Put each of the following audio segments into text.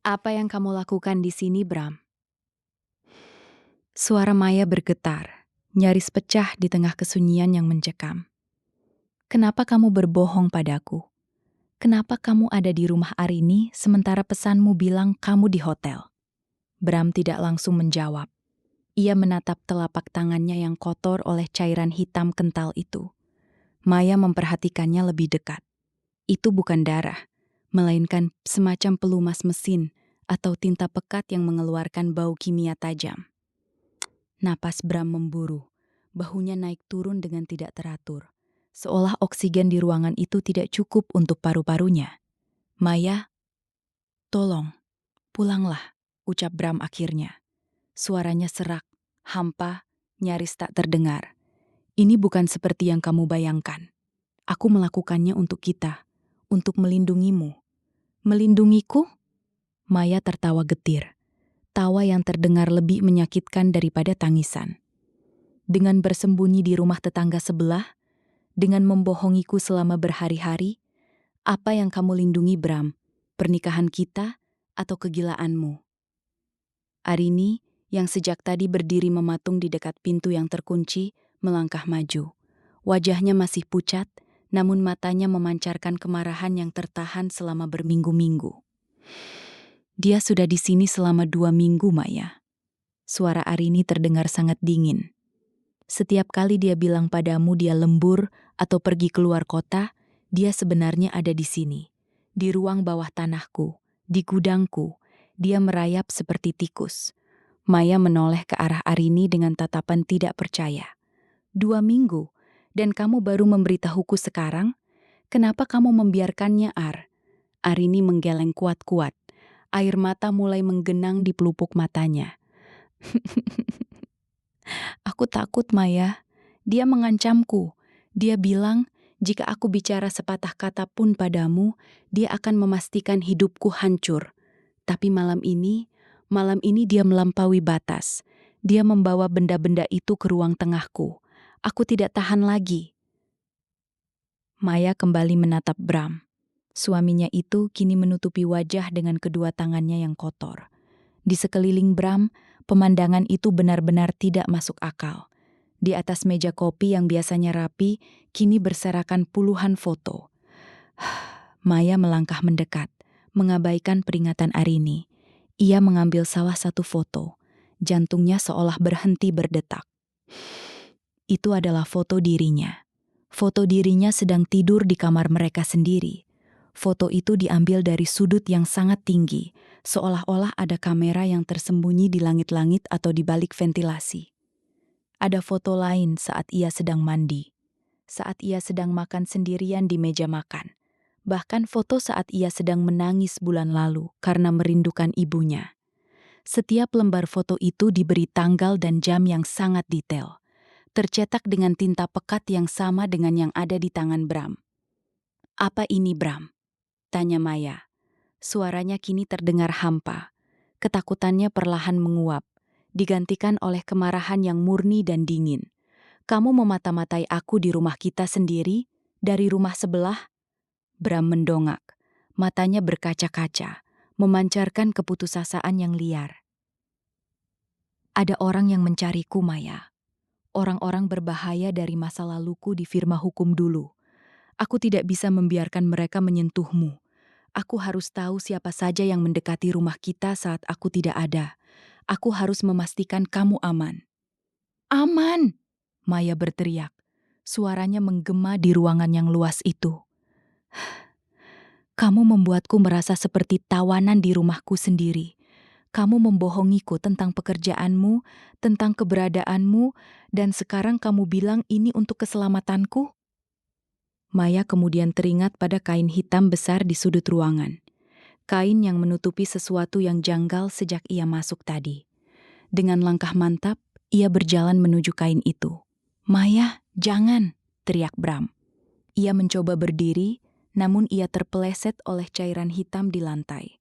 Apa yang kamu lakukan di sini, Bram? Suara Maya bergetar, nyaris pecah di tengah kesunyian yang mencekam. Kenapa kamu berbohong padaku? Kenapa kamu ada di rumah Arini sementara pesanmu bilang kamu di hotel? Bram tidak langsung menjawab. Ia menatap telapak tangannya yang kotor oleh cairan hitam kental itu. Maya memperhatikannya lebih dekat. Itu bukan darah, melainkan semacam pelumas mesin atau tinta pekat yang mengeluarkan bau kimia tajam. Napas Bram memburu, bahunya naik turun dengan tidak teratur, seolah oksigen di ruangan itu tidak cukup untuk paru-parunya. Maya, tolong, pulanglah, ucap Bram akhirnya. Suaranya serak, hampa, nyaris tak terdengar. Ini bukan seperti yang kamu bayangkan. Aku melakukannya untuk kita, untuk melindungimu. Melindungiku? Maya tertawa getir. Tawa yang terdengar lebih menyakitkan daripada tangisan. Dengan bersembunyi di rumah tetangga sebelah, dengan membohongiku selama berhari-hari, apa yang kamu lindungi, Bram? Pernikahan kita atau kegilaanmu? Arini, yang sejak tadi berdiri mematung di dekat pintu yang terkunci, melangkah maju. Wajahnya masih pucat, namun matanya memancarkan kemarahan yang tertahan selama berminggu-minggu. Dia sudah di sini selama 2 minggu, Maya. Suara Arini terdengar sangat dingin. Setiap kali dia bilang padamu dia lembur atau pergi keluar kota, dia sebenarnya ada di sini. Di ruang bawah tanahku, di gudangku, dia merayap seperti tikus. Maya menoleh ke arah Arini dengan tatapan tidak percaya. 2 minggu, dan kamu baru memberitahuku sekarang? Kenapa kamu membiarkannya, Ar? Arini menggeleng kuat-kuat. Air mata mulai menggenang di pelupuk matanya. Aku takut, Maya. Dia mengancamku. Dia bilang, jika aku bicara sepatah kata pun padamu, dia akan memastikan hidupku hancur. Tapi malam ini dia melampaui batas. Dia membawa benda-benda itu ke ruang tengahku. Aku tidak tahan lagi. Maya kembali menatap Bram. Suaminya itu kini menutupi wajah dengan kedua tangannya yang kotor. Di sekeliling Bram, pemandangan itu benar-benar tidak masuk akal. Di atas meja kopi yang biasanya rapi, kini berserakan puluhan foto. Maya melangkah mendekat, mengabaikan peringatan Arini. Ia mengambil salah satu foto. Jantungnya seolah berhenti berdetak. Itu adalah foto dirinya. Foto dirinya sedang tidur di kamar mereka sendiri. Foto itu diambil dari sudut yang sangat tinggi, seolah-olah ada kamera yang tersembunyi di langit-langit atau di balik ventilasi. Ada foto lain saat ia sedang mandi, saat ia sedang makan sendirian di meja makan. Bahkan foto saat ia sedang menangis bulan lalu karena merindukan ibunya. Setiap lembar foto itu diberi tanggal dan jam yang sangat detail, tercetak dengan tinta pekat yang sama dengan yang ada di tangan Bram. "Apa ini, Bram?" tanya Maya. Suaranya kini terdengar hampa. Ketakutannya perlahan menguap, digantikan oleh kemarahan yang murni dan dingin. "Kamu memata-matai aku di rumah kita sendiri, dari rumah sebelah?" Bram mendongak. Matanya berkaca-kaca, memancarkan keputusasaan yang liar. "Ada orang yang mencariku, Maya. Orang-orang berbahaya dari masa laluku di firma hukum dulu. Aku tidak bisa membiarkan mereka menyentuhmu. Aku harus tahu siapa saja yang mendekati rumah kita saat aku tidak ada. Aku harus memastikan kamu aman." "Aman!" Maya berteriak. Suaranya menggema di ruangan yang luas itu. "Kamu membuatku merasa seperti tawanan di rumahku sendiri. Kamu membohongiku tentang pekerjaanmu, tentang keberadaanmu, dan sekarang kamu bilang ini untuk keselamatanku?" Maya kemudian teringat pada kain hitam besar di sudut ruangan. Kain yang menutupi sesuatu yang janggal sejak ia masuk tadi. Dengan langkah mantap, ia berjalan menuju kain itu. "Maya, jangan!" teriak Bram. Ia mencoba berdiri, namun ia terpeleset oleh cairan hitam di lantai.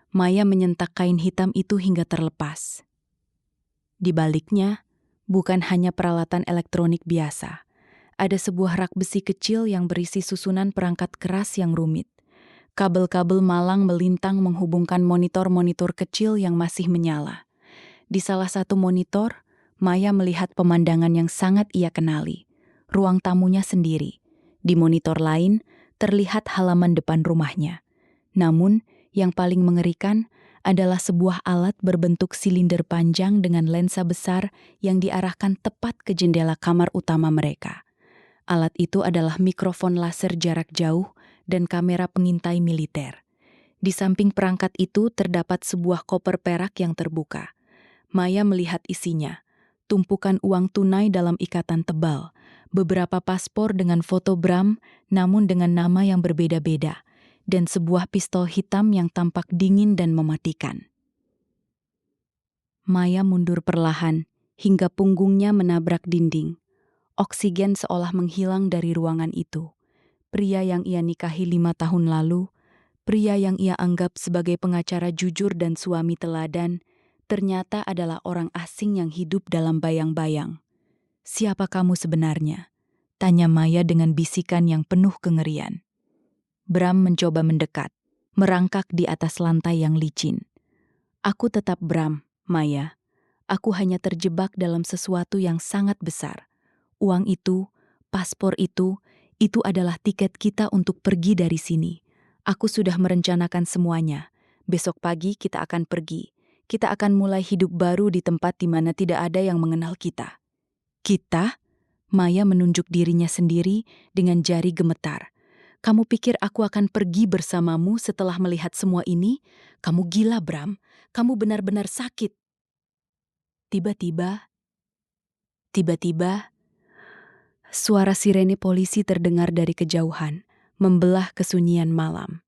Maya menyentak kain hitam itu hingga terlepas. Di baliknya, bukan hanya peralatan elektronik biasa. Ada sebuah rak besi kecil yang berisi susunan perangkat keras yang rumit. Kabel-kabel malang melintang menghubungkan monitor-monitor kecil yang masih menyala. Di salah satu monitor, Maya melihat pemandangan yang sangat ia kenali. Ruang tamunya sendiri. Di monitor lain, terlihat halaman depan rumahnya. Namun, yang paling mengerikan adalah sebuah alat berbentuk silinder panjang dengan lensa besar yang diarahkan tepat ke jendela kamar utama mereka. Alat itu adalah mikrofon laser jarak jauh dan kamera pengintai militer. Di samping perangkat itu terdapat sebuah koper perak yang terbuka. Maya melihat isinya. Tumpukan uang tunai dalam ikatan tebal. Beberapa paspor dengan foto Bram, namun dengan nama yang berbeda-beda. Dan sebuah pistol hitam yang tampak dingin dan mematikan. Maya mundur perlahan, hingga punggungnya menabrak dinding. Oksigen seolah menghilang dari ruangan itu. Pria yang ia nikahi 5 tahun lalu, pria yang ia anggap sebagai pengacara jujur dan suami teladan, ternyata adalah orang asing yang hidup dalam bayang-bayang. "Siapa kamu sebenarnya?" tanya Maya dengan bisikan yang penuh kengerian. Bram mencoba mendekat, merangkak di atas lantai yang licin. "Aku tetap Bram, Maya. Aku hanya terjebak dalam sesuatu yang sangat besar. Uang itu, paspor itu adalah tiket kita untuk pergi dari sini. Aku sudah merencanakan semuanya. Besok pagi kita akan pergi. Kita akan mulai hidup baru di tempat di mana tidak ada yang mengenal kita." "Kita?" Maya menunjuk dirinya sendiri dengan jari gemetar. "Kamu pikir aku akan pergi bersamamu setelah melihat semua ini? Kamu gila, Bram. Kamu benar-benar sakit." Tiba-tiba, suara sirene polisi terdengar dari kejauhan, membelah kesunyian malam.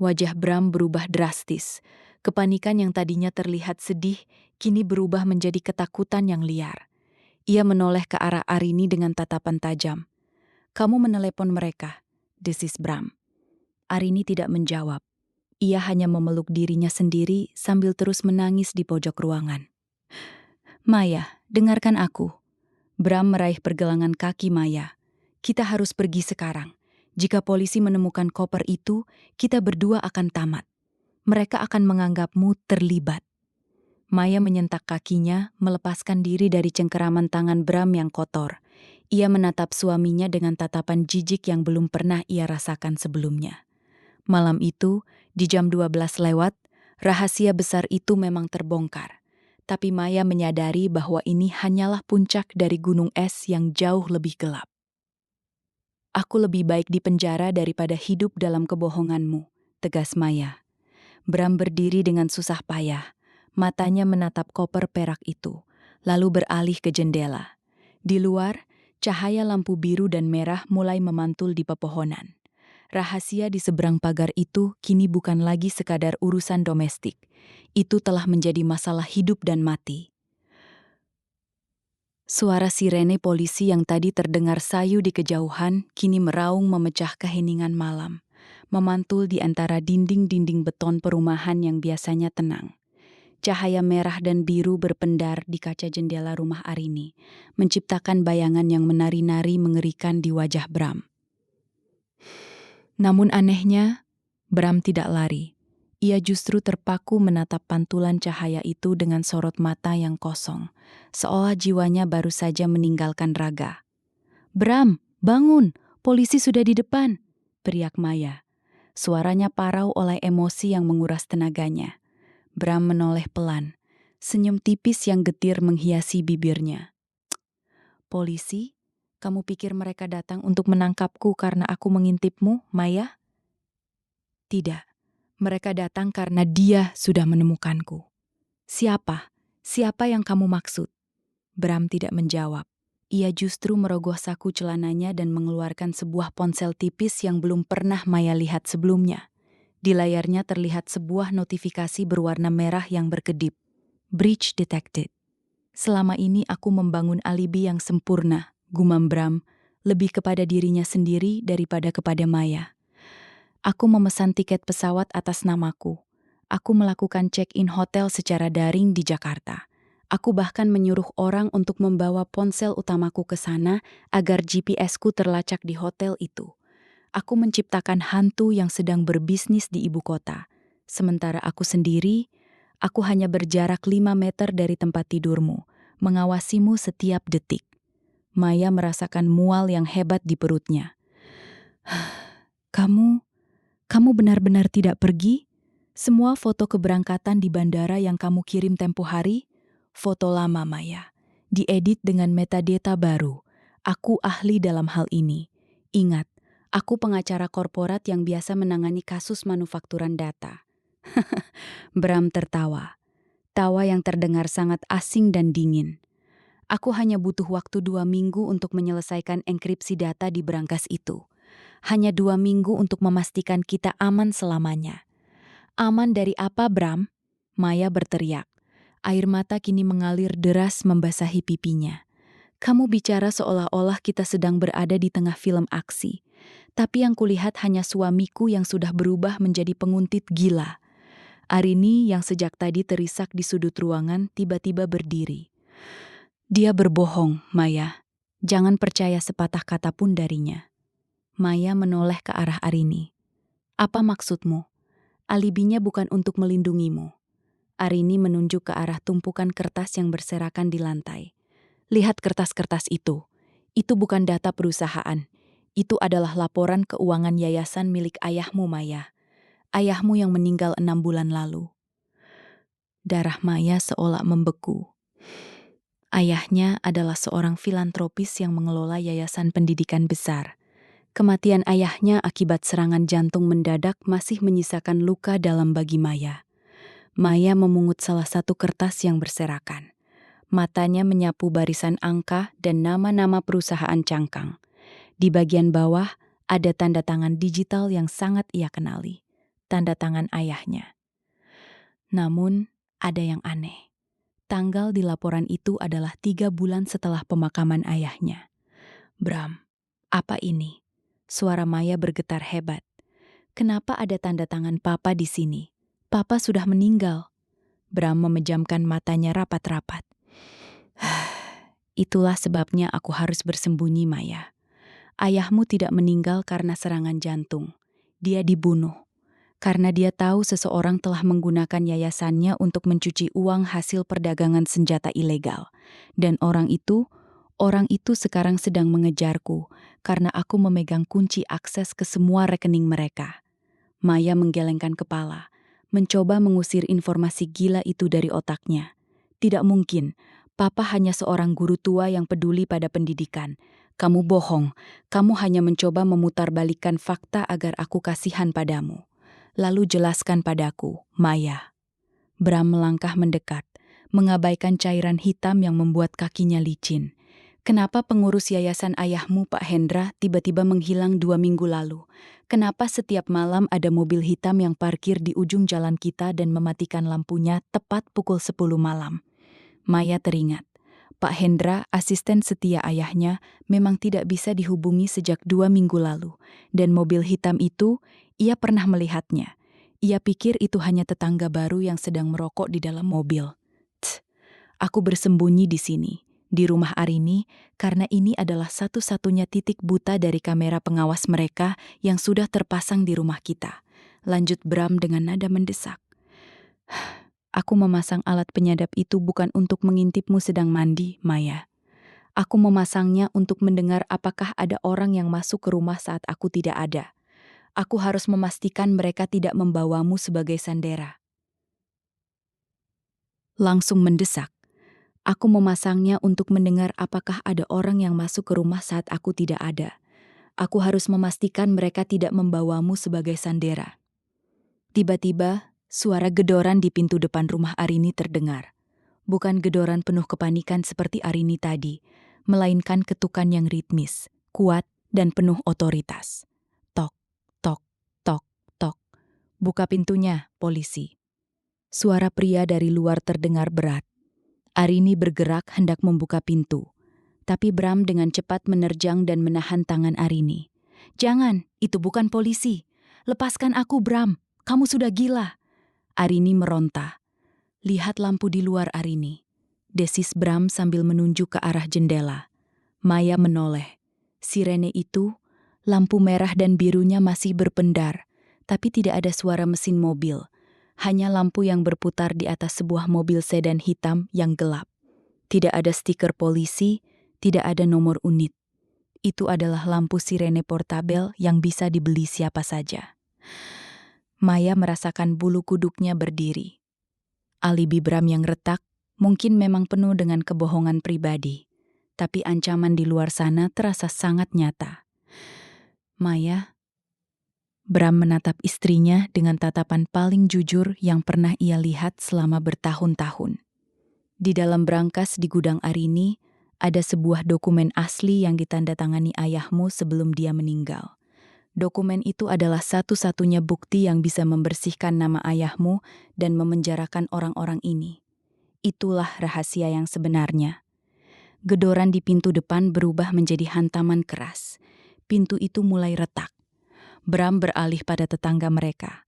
Wajah Bram berubah drastis. Kepanikan yang tadinya terlihat sedih, kini berubah menjadi ketakutan yang liar. Ia menoleh ke arah Arini dengan tatapan tajam. "Kamu menelepon mereka," desis Bram. Arini tidak menjawab. Ia hanya memeluk dirinya sendiri sambil terus menangis di pojok ruangan. "Maya, dengarkan aku." Bram meraih pergelangan kaki Maya. "Kita harus pergi sekarang. Jika polisi menemukan koper itu, kita berdua akan tamat. Mereka akan menganggapmu terlibat." Maya menyentak kakinya, melepaskan diri dari cengkeraman tangan Bram yang kotor. Ia menatap suaminya dengan tatapan jijik yang belum pernah ia rasakan sebelumnya. Malam itu, di jam 12 lewat, rahasia besar itu memang terbongkar. Tapi Maya menyadari bahwa ini hanyalah puncak dari gunung es yang jauh lebih gelap. "Aku lebih baik di penjara daripada hidup dalam kebohonganmu," tegas Maya. Bram berdiri dengan susah payah. Matanya menatap koper perak itu, lalu beralih ke jendela. Di luar, cahaya lampu biru dan merah mulai memantul di pepohonan. Rahasia di seberang pagar itu kini bukan lagi sekadar urusan domestik. Itu telah menjadi masalah hidup dan mati. Suara sirene polisi yang tadi terdengar sayu di kejauhan kini meraung memecah keheningan malam, memantul di antara dinding-dinding beton perumahan yang biasanya tenang. Cahaya merah dan biru berpendar di kaca jendela rumah Arini, menciptakan bayangan yang menari-nari mengerikan di wajah Bram. Namun anehnya, Bram tidak lari. Ia justru terpaku menatap pantulan cahaya itu dengan sorot mata yang kosong, seolah jiwanya baru saja meninggalkan raga. "Bram, bangun! Polisi sudah di depan!" teriak Maya. Suaranya parau oleh emosi yang menguras tenaganya. Bram menoleh pelan, senyum tipis yang getir menghiasi bibirnya. "Polisi? Kamu pikir mereka datang untuk menangkapku karena aku mengintipmu, Maya?" "Tidak. Mereka datang karena dia sudah menemukanku." "Siapa? Siapa yang kamu maksud?" Bram tidak menjawab. Ia justru merogoh saku celananya dan mengeluarkan sebuah ponsel tipis yang belum pernah Maya lihat sebelumnya. Di layarnya terlihat sebuah notifikasi berwarna merah yang berkedip. "Breach detected." "Selama ini aku membangun alibi yang sempurna," gumam Bram, lebih kepada dirinya sendiri daripada kepada Maya. "Aku memesan tiket pesawat atas namaku. Aku melakukan check-in hotel secara daring di Jakarta. Aku bahkan menyuruh orang untuk membawa ponsel utamaku ke sana agar GPS-ku terlacak di hotel itu. Aku menciptakan hantu yang sedang berbisnis di ibu kota. Sementara aku sendiri, aku hanya berjarak 5 meter dari tempat tidurmu, mengawasimu setiap detik. Maya merasakan mual yang hebat di perutnya. Kamu benar-benar tidak pergi? Semua foto keberangkatan di bandara yang kamu kirim tempo hari? Foto lama, Maya. Diedit dengan metadata baru. Aku ahli dalam hal ini. Ingat, aku pengacara korporat yang biasa menangani kasus manufakturan data. Bram tertawa. Tawa yang terdengar sangat asing dan dingin. Aku hanya butuh waktu 2 minggu untuk menyelesaikan enkripsi data di berangkas itu. Hanya 2 minggu untuk memastikan kita aman selamanya. Aman dari apa, Bram? Maya berteriak. Air mata kini mengalir deras membasahi pipinya. Kamu bicara seolah-olah kita sedang berada di tengah film aksi. Tapi yang kulihat hanya suamiku yang sudah berubah menjadi penguntit gila. Arini yang sejak tadi terisak di sudut ruangan tiba-tiba berdiri. Dia berbohong, Maya. Jangan percaya sepatah kata pun darinya. Maya menoleh ke arah Arini. Apa maksudmu? Alibinya bukan untuk melindungimu. Arini menunjuk ke arah tumpukan kertas yang berserakan di lantai. Lihat kertas-kertas itu. Itu bukan data perusahaan. Itu adalah laporan keuangan yayasan milik ayahmu, Maya. Ayahmu yang meninggal 6 bulan lalu. Darah Maya seolah membeku. Ayahnya adalah seorang filantropis yang mengelola yayasan pendidikan besar. Kematian ayahnya akibat serangan jantung mendadak masih menyisakan luka dalam bagi Maya. Maya memungut salah satu kertas yang berserakan. Matanya menyapu barisan angka dan nama-nama perusahaan cangkang. Di bagian bawah ada tanda tangan digital yang sangat ia kenali. Tanda tangan ayahnya. Namun, ada yang aneh. Tanggal di laporan itu adalah 3 bulan setelah pemakaman ayahnya. Bram, apa ini? Suara Maya bergetar hebat. Kenapa ada tanda tangan Papa di sini? Papa sudah meninggal. Bram memejamkan matanya rapat-rapat. Itulah sebabnya aku harus bersembunyi, Maya. Ayahmu tidak meninggal karena serangan jantung. Dia dibunuh. Karena dia tahu seseorang telah menggunakan yayasannya untuk mencuci uang hasil perdagangan senjata ilegal. Dan orang itu sekarang sedang mengejarku karena aku memegang kunci akses ke semua rekening mereka. Maya menggelengkan kepala, mencoba mengusir informasi gila itu dari otaknya. Tidak mungkin, Papa hanya seorang guru tua yang peduli pada pendidikan. Kamu bohong, kamu hanya mencoba memutarbalikkan fakta agar aku kasihan padamu. Lalu jelaskan padaku, Maya. Bram melangkah mendekat, mengabaikan cairan hitam yang membuat kakinya licin. Kenapa pengurus yayasan ayahmu, Pak Hendra, tiba-tiba menghilang 2 minggu lalu? Kenapa setiap malam ada mobil hitam yang parkir di ujung jalan kita dan mematikan lampunya tepat pukul 10 malam? Maya teringat. Pak Hendra, asisten setia ayahnya, memang tidak bisa dihubungi sejak 2 minggu lalu. Dan mobil hitam itu, ia pernah melihatnya. Ia pikir itu hanya tetangga baru yang sedang merokok di dalam mobil. Aku bersembunyi di sini, di rumah Arini, karena ini adalah satu-satunya titik buta dari kamera pengawas mereka yang sudah terpasang di rumah kita. Lanjut Bram dengan nada mendesak. Aku memasang alat penyadap itu bukan untuk mengintipmu sedang mandi, Maya. Aku memasangnya untuk mendengar apakah ada orang yang masuk ke rumah saat aku tidak ada. Aku harus memastikan mereka tidak membawamu sebagai sandera. Langsung mendesak. Aku memasangnya untuk mendengar apakah ada orang yang masuk ke rumah saat aku tidak ada. Aku harus memastikan mereka tidak membawamu sebagai sandera. Tiba-tiba, suara gedoran di pintu depan rumah Arini terdengar. Bukan gedoran penuh kepanikan seperti Arini tadi, melainkan ketukan yang ritmis, kuat, dan penuh otoritas. Tok, tok, tok, tok. Buka pintunya, polisi. Suara pria dari luar terdengar berat. Arini bergerak hendak membuka pintu. Tapi Bram dengan cepat menerjang dan menahan tangan Arini. Jangan, itu bukan polisi. Lepaskan aku, Bram. Kamu sudah gila. Arini meronta. Lihat lampu di luar, Arini. Desis Bram sambil menunjuk ke arah jendela. Maya menoleh. Sirene itu, Lampu merah dan birunya masih berpendar, tapi tidak ada suara mesin mobil. Hanya lampu yang berputar di atas sebuah mobil sedan hitam yang gelap. Tidak ada stiker polisi, tidak ada nomor unit. Itu adalah lampu sirene portabel yang bisa dibeli siapa saja. Maya merasakan bulu kuduknya berdiri. Alibi Bram yang retak mungkin memang penuh dengan kebohongan pribadi, tapi ancaman di luar sana terasa sangat nyata. Maya, Bram menatap istrinya dengan tatapan paling jujur yang pernah ia lihat selama bertahun-tahun. Di dalam brankas di gudang Arini, ada sebuah dokumen asli yang ditandatangani ayahmu sebelum dia meninggal. Dokumen itu adalah satu-satunya bukti yang bisa membersihkan nama ayahmu dan memenjarakan orang-orang ini. Itulah rahasia yang sebenarnya. Gedoran di pintu depan berubah menjadi hantaman keras. Pintu itu mulai retak. Bram beralih pada tetangga mereka.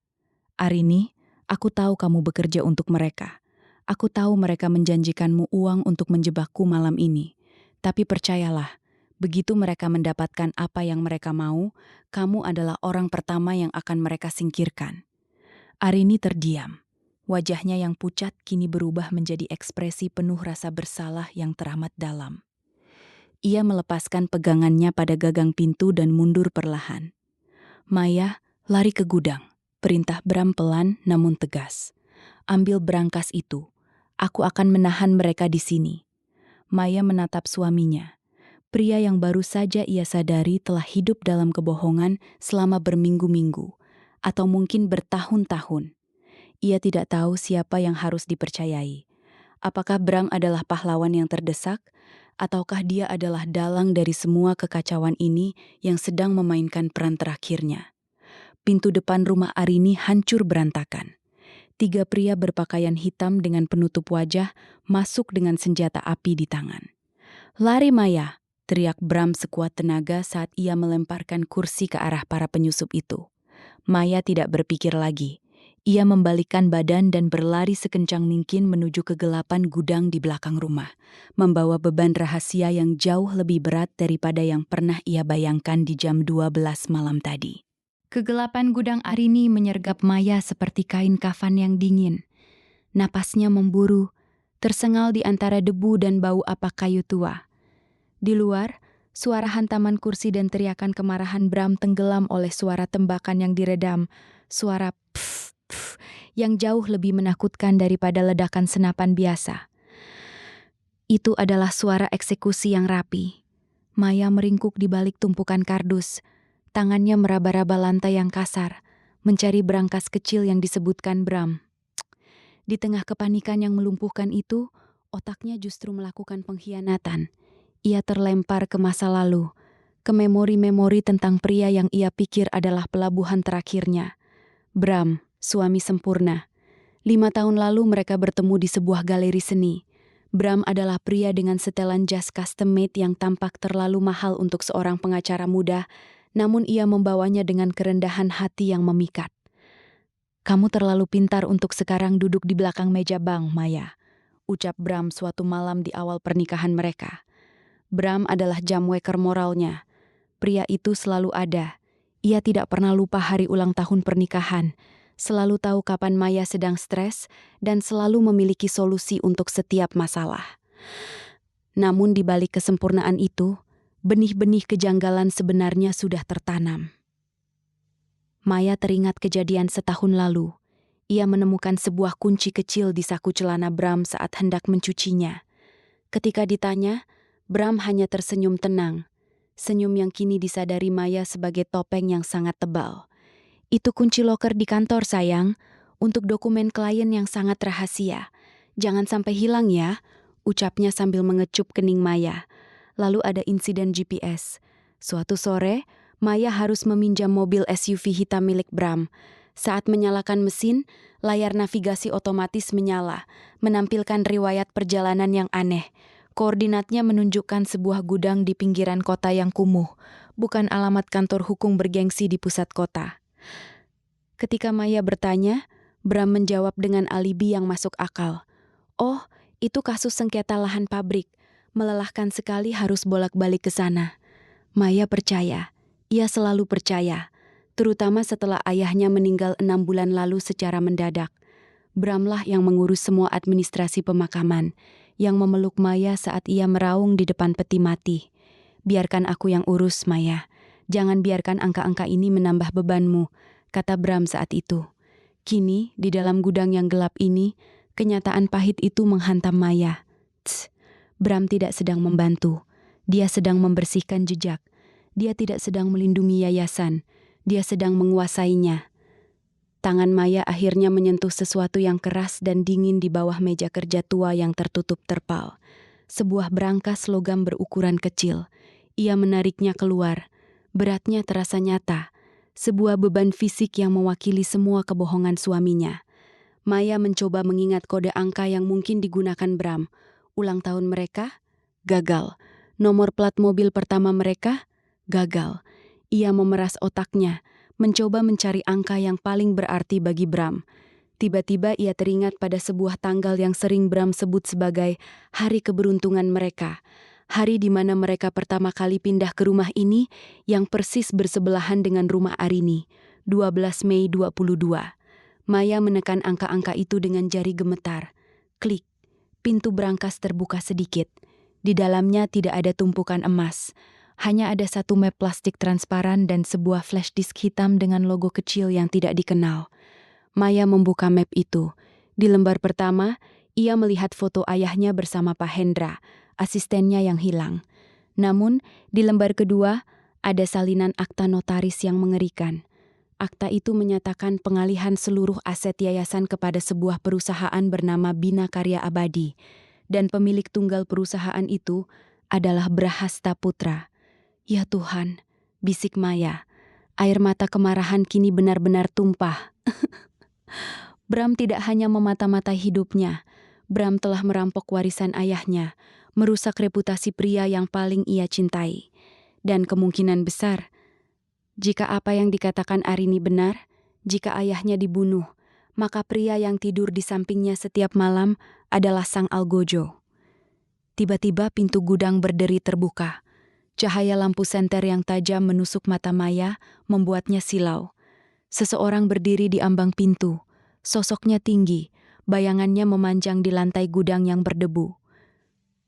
Arini, aku tahu kamu bekerja untuk mereka. Aku tahu mereka menjanjikanmu uang untuk menjebakku malam ini. Tapi percayalah, begitu mereka mendapatkan apa yang mereka mau, kamu adalah orang pertama yang akan mereka singkirkan. Arini terdiam. Wajahnya yang pucat kini berubah menjadi ekspresi penuh rasa bersalah yang teramat dalam. Ia melepaskan pegangannya pada gagang pintu dan mundur perlahan. Maya, lari ke gudang. Perintah Bram pelan namun tegas. Ambil brankas itu. Aku akan menahan mereka di sini. Maya menatap suaminya. Pria yang baru saja ia sadari telah hidup dalam kebohongan selama berminggu-minggu, atau mungkin bertahun-tahun. Ia tidak tahu siapa yang harus dipercayai. Apakah Bram adalah pahlawan yang terdesak, ataukah dia adalah dalang dari semua kekacauan ini yang sedang memainkan peran terakhirnya. Pintu depan rumah Arini hancur berantakan. 3 pria berpakaian hitam dengan penutup wajah masuk dengan senjata api di tangan. "Lari Maya!" teriak Bram sekuat tenaga saat ia melemparkan kursi ke arah para penyusup itu. Maya tidak berpikir lagi. Ia membalikkan badan dan berlari sekencang mungkin menuju kegelapan gudang di belakang rumah, membawa beban rahasia yang jauh lebih berat daripada yang pernah ia bayangkan di jam 12 malam tadi. Kegelapan gudang Arini menyergap Maya seperti kain kafan yang dingin. Napasnya memburu, tersengal di antara debu dan bau apak kayu tua. Di luar, suara hantaman kursi dan teriakan kemarahan Bram tenggelam oleh suara tembakan yang diredam, suara pff, pff, yang jauh lebih menakutkan daripada ledakan senapan biasa. Itu adalah suara eksekusi yang rapi. Maya meringkuk di balik tumpukan kardus, tangannya meraba-raba lantai yang kasar, mencari brankas kecil yang disebutkan Bram. Di tengah kepanikan yang melumpuhkan itu, otaknya justru melakukan pengkhianatan. Ia terlempar ke masa lalu, ke memori-memori tentang pria yang ia pikir adalah pelabuhan terakhirnya. Bram, suami sempurna. 5 tahun lalu mereka bertemu di sebuah galeri seni. Bram adalah pria dengan setelan jas custom-made yang tampak terlalu mahal untuk seorang pengacara muda, namun ia membawanya dengan kerendahan hati yang memikat. "Kamu terlalu pintar untuk sekarang duduk di belakang meja bank, Maya," ucap Bram suatu malam di awal pernikahan mereka. Bram adalah jamwaker moralnya. Pria itu selalu ada. Ia tidak pernah lupa hari ulang tahun pernikahan, selalu tahu kapan Maya sedang stres, dan selalu memiliki solusi untuk setiap masalah. Namun di balik kesempurnaan itu, benih-benih kejanggalan sebenarnya sudah tertanam. Maya teringat kejadian setahun lalu. Ia menemukan sebuah kunci kecil di saku celana Bram saat hendak mencucinya. Ketika ditanya, Bram hanya tersenyum tenang. Senyum yang kini disadari Maya sebagai topeng yang sangat tebal. "Itu kunci loker di kantor, sayang. Untuk dokumen klien yang sangat rahasia. Jangan sampai hilang ya," ucapnya sambil mengecup kening Maya. Lalu ada insiden GPS. Suatu sore, Maya harus meminjam mobil SUV hitam milik Bram. Saat menyalakan mesin, layar navigasi otomatis menyala, menampilkan riwayat perjalanan yang aneh. Koordinatnya menunjukkan sebuah gudang di pinggiran kota yang kumuh, bukan alamat kantor hukum bergengsi di pusat kota. Ketika Maya bertanya, Bram menjawab dengan alibi yang masuk akal. "Oh, itu kasus sengketa lahan pabrik. Melelahkan sekali harus bolak-balik ke sana." Maya percaya. Ia selalu percaya, terutama setelah ayahnya meninggal 6 bulan lalu secara mendadak. Bramlah yang mengurus semua administrasi pemakaman, yang memeluk Maya saat ia meraung di depan peti mati. Biarkan aku yang urus, Maya. Jangan biarkan angka-angka ini menambah bebanmu, kata Bram saat itu. Kini, di dalam gudang yang gelap ini, kenyataan pahit itu menghantam Maya. Tss, Bram tidak sedang membantu. Dia sedang membersihkan jejak. Dia tidak sedang melindungi yayasan. Dia sedang menguasainya. Tangan Maya akhirnya menyentuh sesuatu yang keras dan dingin di bawah meja kerja tua yang tertutup terpal. Sebuah berangkas logam berukuran kecil. Ia menariknya keluar. Beratnya terasa nyata. Sebuah beban fisik yang mewakili semua kebohongan suaminya. Maya mencoba mengingat kode angka yang mungkin digunakan Bram. Ulang tahun mereka? Gagal. Nomor plat mobil pertama mereka? Gagal. Ia memeras otaknya, mencoba mencari angka yang paling berarti bagi Bram. Tiba-tiba ia teringat pada sebuah tanggal yang sering Bram sebut sebagai hari keberuntungan mereka. Hari di mana mereka pertama kali pindah ke rumah ini yang persis bersebelahan dengan rumah Arini, 12 Mei 22. Maya menekan angka-angka itu dengan jari gemetar. Klik, pintu berangkas terbuka sedikit. Di dalamnya tidak ada tumpukan emas. Hanya ada satu map plastik transparan dan sebuah flash disk hitam dengan logo kecil yang tidak dikenal. Maya membuka map itu. Di lembar pertama, ia melihat foto ayahnya bersama Pak Hendra, asistennya yang hilang. Namun, di lembar kedua, ada salinan akta notaris yang mengerikan. Akta itu menyatakan pengalihan seluruh aset yayasan kepada sebuah perusahaan bernama Bina Karya Abadi. Dan pemilik tunggal perusahaan itu adalah Brahasta Putra. Ya Tuhan, bisik Maya. Air mata kemarahan kini benar-benar tumpah. Bram tidak hanya memata-matai hidupnya. Bram telah merampok warisan ayahnya, merusak reputasi pria yang paling ia cintai. Dan kemungkinan besar, jika apa yang dikatakan Arini benar, jika ayahnya dibunuh, maka pria yang tidur di sampingnya setiap malam adalah sang algojo. Tiba-tiba pintu gudang berderi terbuka. Cahaya lampu senter yang tajam menusuk mata Maya, membuatnya silau. Seseorang berdiri di ambang pintu. Sosoknya tinggi, bayangannya memanjang di lantai gudang yang berdebu.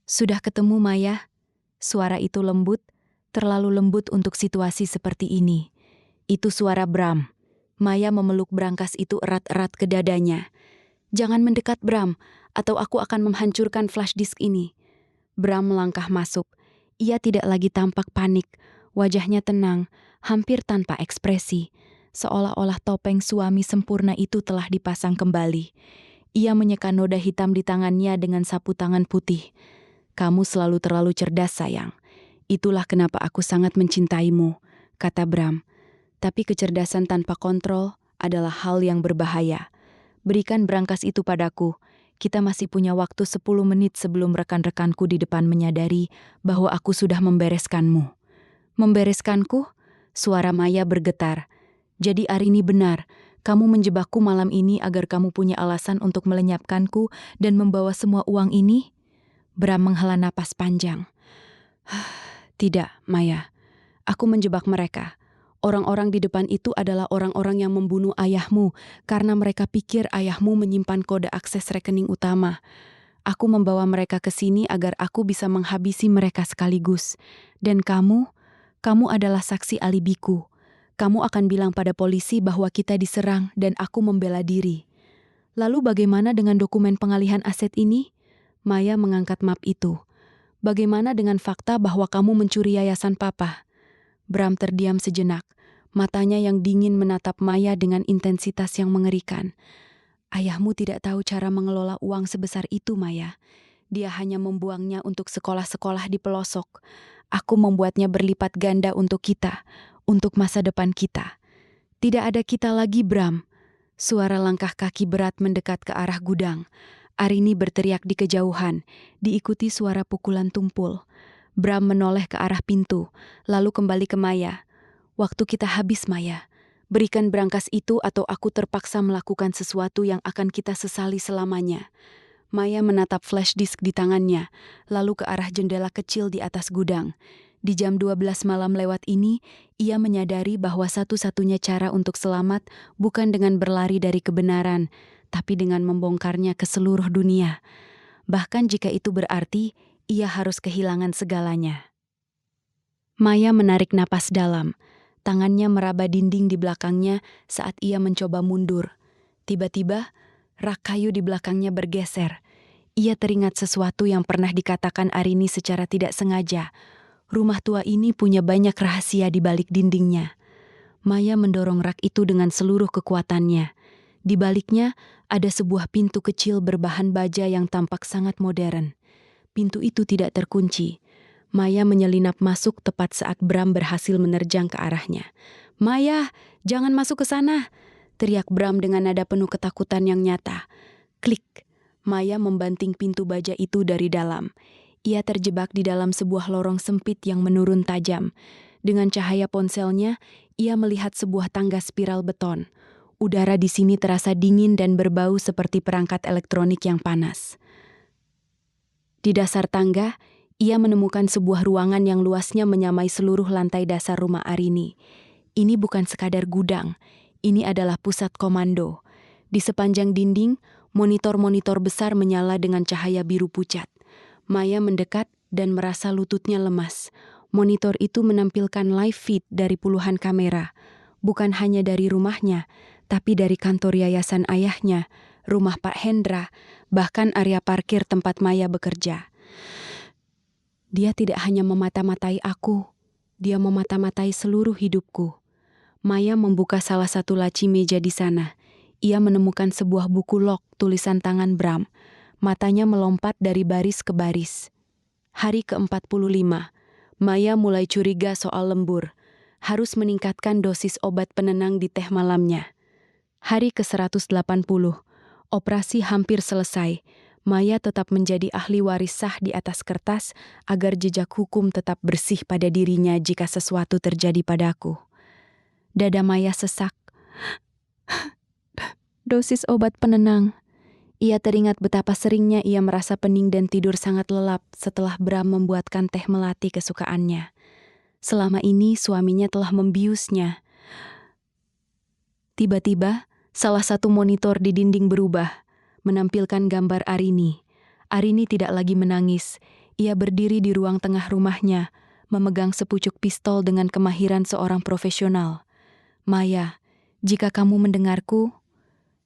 Sudah ketemu, Maya? Suara itu lembut, terlalu lembut untuk situasi seperti ini. Itu suara Bram. Maya memeluk berangkas itu erat-erat ke dadanya. Jangan mendekat, Bram, atau aku akan menghancurkan flash disk ini. Bram melangkah masuk. Ia tidak lagi tampak panik, wajahnya tenang, hampir tanpa ekspresi, seolah-olah topeng suami sempurna itu telah dipasang kembali. Ia menyeka noda hitam di tangannya dengan sapu tangan putih. Kamu selalu terlalu cerdas, sayang. Itulah kenapa aku sangat mencintaimu, kata Bram. Tapi kecerdasan tanpa kontrol adalah hal yang berbahaya. Berikan berangkas itu padaku. Kita masih punya waktu 10 menit sebelum rekan-rekanku di depan menyadari bahwa aku sudah membereskanmu. Membereskanku? Suara Maya bergetar. Jadi Arini benar, kamu menjebakku malam ini agar kamu punya alasan untuk melenyapkanku dan membawa semua uang ini? Bram menghela napas panjang. Tidak, Maya. Aku menjebak mereka. Orang-orang di depan itu adalah orang-orang yang membunuh ayahmu karena mereka pikir ayahmu menyimpan kode akses rekening utama. Aku membawa mereka ke sini agar aku bisa menghabisi mereka sekaligus. Dan kamu adalah saksi alibiku. Kamu akan bilang pada polisi bahwa kita diserang dan aku membela diri. Lalu bagaimana dengan dokumen pengalihan aset ini? Maya mengangkat map itu. Bagaimana dengan fakta bahwa kamu mencuri yayasan papa? Bram terdiam sejenak. Matanya yang dingin menatap Maya dengan intensitas yang mengerikan. Ayahmu tidak tahu cara mengelola uang sebesar itu, Maya. Dia hanya membuangnya untuk sekolah-sekolah di pelosok. Aku membuatnya berlipat ganda untuk kita, untuk masa depan kita. Tidak ada kita lagi, Bram. Suara langkah kaki berat mendekat ke arah gudang. Arini berteriak di kejauhan, diikuti suara pukulan tumpul. Bram menoleh ke arah pintu, lalu kembali ke Maya. Waktu kita habis, Maya. Berikan berangkas itu atau aku terpaksa melakukan sesuatu yang akan kita sesali selamanya. Maya menatap flash disk di tangannya, lalu ke arah jendela kecil di atas gudang. Di jam 12 malam lewat ini, ia menyadari bahwa satu-satunya cara untuk selamat bukan dengan berlari dari kebenaran, tapi dengan membongkarnya ke seluruh dunia. Bahkan jika itu berarti, ia harus kehilangan segalanya. Maya menarik napas dalam. Tangannya meraba dinding di belakangnya saat ia mencoba mundur. Tiba-tiba, rak kayu di belakangnya bergeser. Ia teringat sesuatu yang pernah dikatakan Arini secara tidak sengaja. Rumah tua ini punya banyak rahasia di balik dindingnya. Maya mendorong rak itu dengan seluruh kekuatannya. Di baliknya, ada sebuah pintu kecil berbahan baja yang tampak sangat modern. Pintu itu tidak terkunci. Maya menyelinap masuk tepat saat Bram berhasil menerjang ke arahnya. "Maya, jangan masuk ke sana!" teriak Bram dengan nada penuh ketakutan yang nyata. Klik! Maya membanting pintu baja itu dari dalam. Ia terjebak di dalam sebuah lorong sempit yang menurun tajam. Dengan cahaya ponselnya, ia melihat sebuah tangga spiral beton. Udara di sini terasa dingin dan berbau seperti perangkat elektronik yang panas. Di dasar tangga, ia menemukan sebuah ruangan yang luasnya menyamai seluruh lantai dasar rumah Arini. Ini bukan sekadar gudang, ini adalah pusat komando. Di sepanjang dinding, monitor-monitor besar menyala dengan cahaya biru pucat. Maya mendekat dan merasa lututnya lemas. Monitor itu menampilkan live feed dari puluhan kamera. Bukan hanya dari rumahnya, tapi dari kantor yayasan ayahnya, rumah Pak Hendra, bahkan area parkir tempat Maya bekerja. Dia tidak hanya memata-matai aku, dia memata-matai seluruh hidupku. Maya membuka salah satu laci meja di sana. Ia menemukan sebuah buku log tulisan tangan Bram. Matanya melompat dari baris ke baris. Hari ke-45, Maya mulai curiga soal lembur. Harus meningkatkan dosis obat penenang di teh malamnya. Hari ke-180, operasi hampir selesai. Maya tetap menjadi ahli waris sah di atas kertas agar jejak hukum tetap bersih pada dirinya jika sesuatu terjadi padaku. Dada Maya sesak. Dosis obat penenang. Ia teringat betapa seringnya ia merasa pening dan tidur sangat lelap setelah Bram membuatkan teh melati kesukaannya. Selama ini suaminya telah membiusnya. Tiba-tiba, salah satu monitor di dinding berubah, menampilkan gambar Arini. Arini tidak lagi menangis. Ia berdiri di ruang tengah rumahnya, memegang sepucuk pistol dengan kemahiran seorang profesional. "Maya, jika kamu mendengarku..."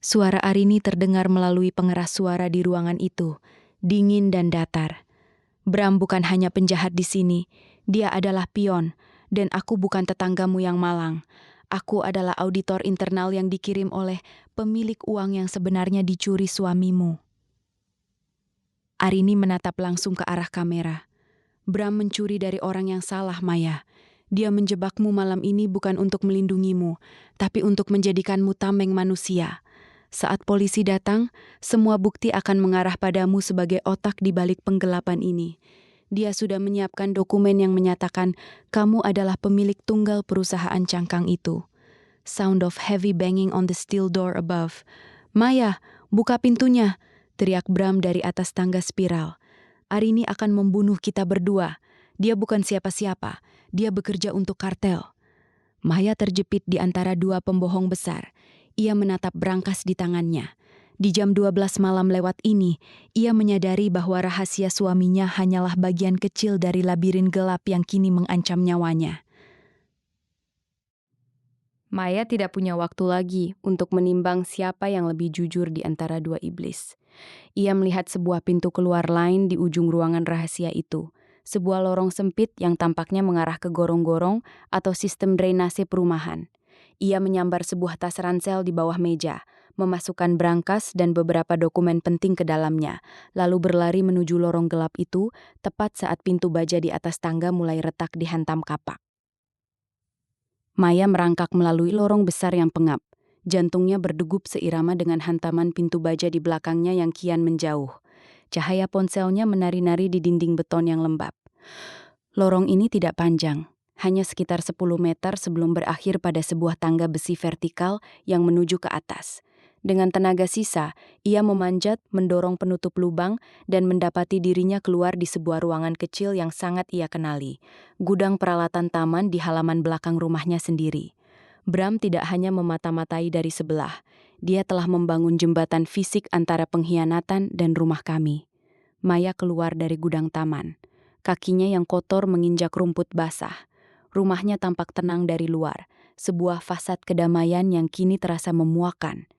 Suara Arini terdengar melalui pengeras suara di ruangan itu, dingin dan datar. "Bram bukan hanya penjahat di sini, dia adalah pion, dan aku bukan tetanggamu yang malang. Aku adalah auditor internal yang dikirim oleh pemilik uang yang sebenarnya dicuri suamimu." Arini menatap langsung ke arah kamera. "Bram mencuri dari orang yang salah, Maya. Dia menjebakmu malam ini bukan untuk melindungimu, tapi untuk menjadikanmu tameng manusia. Saat polisi datang, semua bukti akan mengarah padamu sebagai otak di balik penggelapan ini. Dia sudah menyiapkan dokumen yang menyatakan kamu adalah pemilik tunggal perusahaan cangkang itu." Sound of heavy banging on the steel door above. "Maya, buka pintunya!" teriak Bram dari atas tangga spiral. "Arini akan membunuh kita berdua. Dia bukan siapa-siapa. Dia bekerja untuk kartel." Maya terjepit di antara dua pembohong besar. Ia menatap brankas di tangannya. Di jam 12 malam lewat ini, ia menyadari bahwa rahasia suaminya hanyalah bagian kecil dari labirin gelap yang kini mengancam nyawanya. Maya tidak punya waktu lagi untuk menimbang siapa yang lebih jujur di antara dua iblis. Ia melihat sebuah pintu keluar lain di ujung ruangan rahasia itu. Sebuah lorong sempit yang tampaknya mengarah ke gorong-gorong atau sistem drainase perumahan. Ia menyambar sebuah tas ransel di bawah meja, memasukkan brankas dan beberapa dokumen penting ke dalamnya, lalu berlari menuju lorong gelap itu, tepat saat pintu baja di atas tangga mulai retak dihantam kapak. Maya merangkak melalui lorong besar yang pengap. Jantungnya berdegup seirama dengan hantaman pintu baja di belakangnya yang kian menjauh. Cahaya ponselnya menari-nari di dinding beton yang lembab. Lorong ini tidak panjang. Hanya sekitar 10 meter sebelum berakhir pada sebuah tangga besi vertikal yang menuju ke atas. Dengan tenaga sisa, ia memanjat, mendorong penutup lubang, dan mendapati dirinya keluar di sebuah ruangan kecil yang sangat ia kenali. Gudang peralatan taman di halaman belakang rumahnya sendiri. Bram tidak hanya memata-matai dari sebelah, dia telah membangun jembatan fisik antara pengkhianatan dan rumah kami. Maya keluar dari gudang taman. Kakinya yang kotor menginjak rumput basah. Rumahnya tampak tenang dari luar, sebuah fasad kedamaian yang kini terasa memuakan.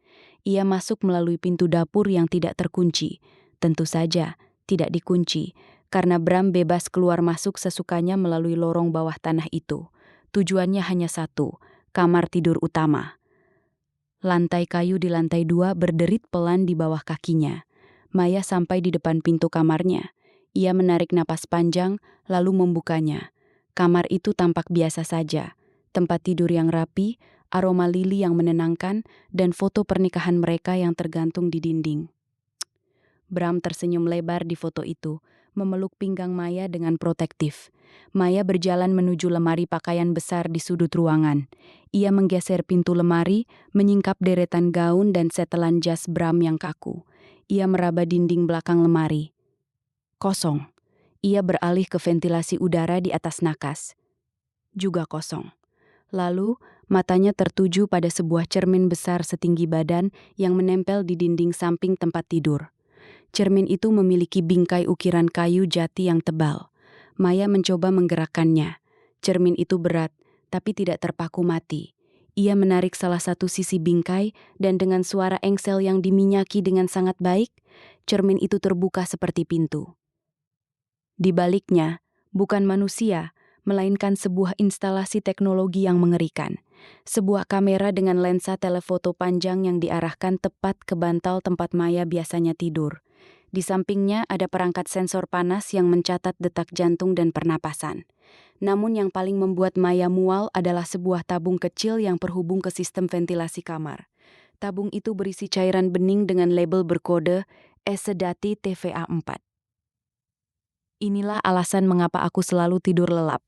Ia masuk melalui pintu dapur yang tidak terkunci. Tentu saja, tidak dikunci, karena Bram bebas keluar masuk sesukanya melalui lorong bawah tanah itu. Tujuannya hanya satu, kamar tidur utama. Lantai kayu di lantai 2 berderit pelan di bawah kakinya. Maya sampai di depan pintu kamarnya. Ia menarik napas panjang, lalu membukanya. Kamar itu tampak biasa saja. Tempat tidur yang rapi, aroma lili yang menenangkan, dan foto pernikahan mereka yang tergantung di dinding. Bram tersenyum lebar di foto itu, memeluk pinggang Maya dengan protektif. Maya berjalan menuju lemari pakaian besar di sudut ruangan. Ia menggeser pintu lemari, menyingkap deretan gaun dan setelan jas Bram yang kaku. Ia meraba dinding belakang lemari. Kosong. Ia beralih ke ventilasi udara di atas nakas. Juga kosong. Lalu, matanya tertuju pada sebuah cermin besar setinggi badan yang menempel di dinding samping tempat tidur. Cermin itu memiliki bingkai ukiran kayu jati yang tebal. Maya mencoba menggerakkannya. Cermin itu berat, tapi tidak terpaku mati. Ia menarik salah satu sisi bingkai dan dengan suara engsel yang diminyaki dengan sangat baik, cermin itu terbuka seperti pintu. Di baliknya, bukan manusia, melainkan sebuah instalasi teknologi yang mengerikan. Sebuah kamera dengan lensa telefoto panjang yang diarahkan tepat ke bantal tempat Maya biasanya tidur. Di sampingnya ada perangkat sensor panas yang mencatat detak jantung dan pernapasan. Namun yang paling membuat Maya mual adalah sebuah tabung kecil yang terhubung ke sistem ventilasi kamar. Tabung itu berisi cairan bening dengan label berkode S-Sedati TVA4. Inilah alasan mengapa aku selalu tidur lelap.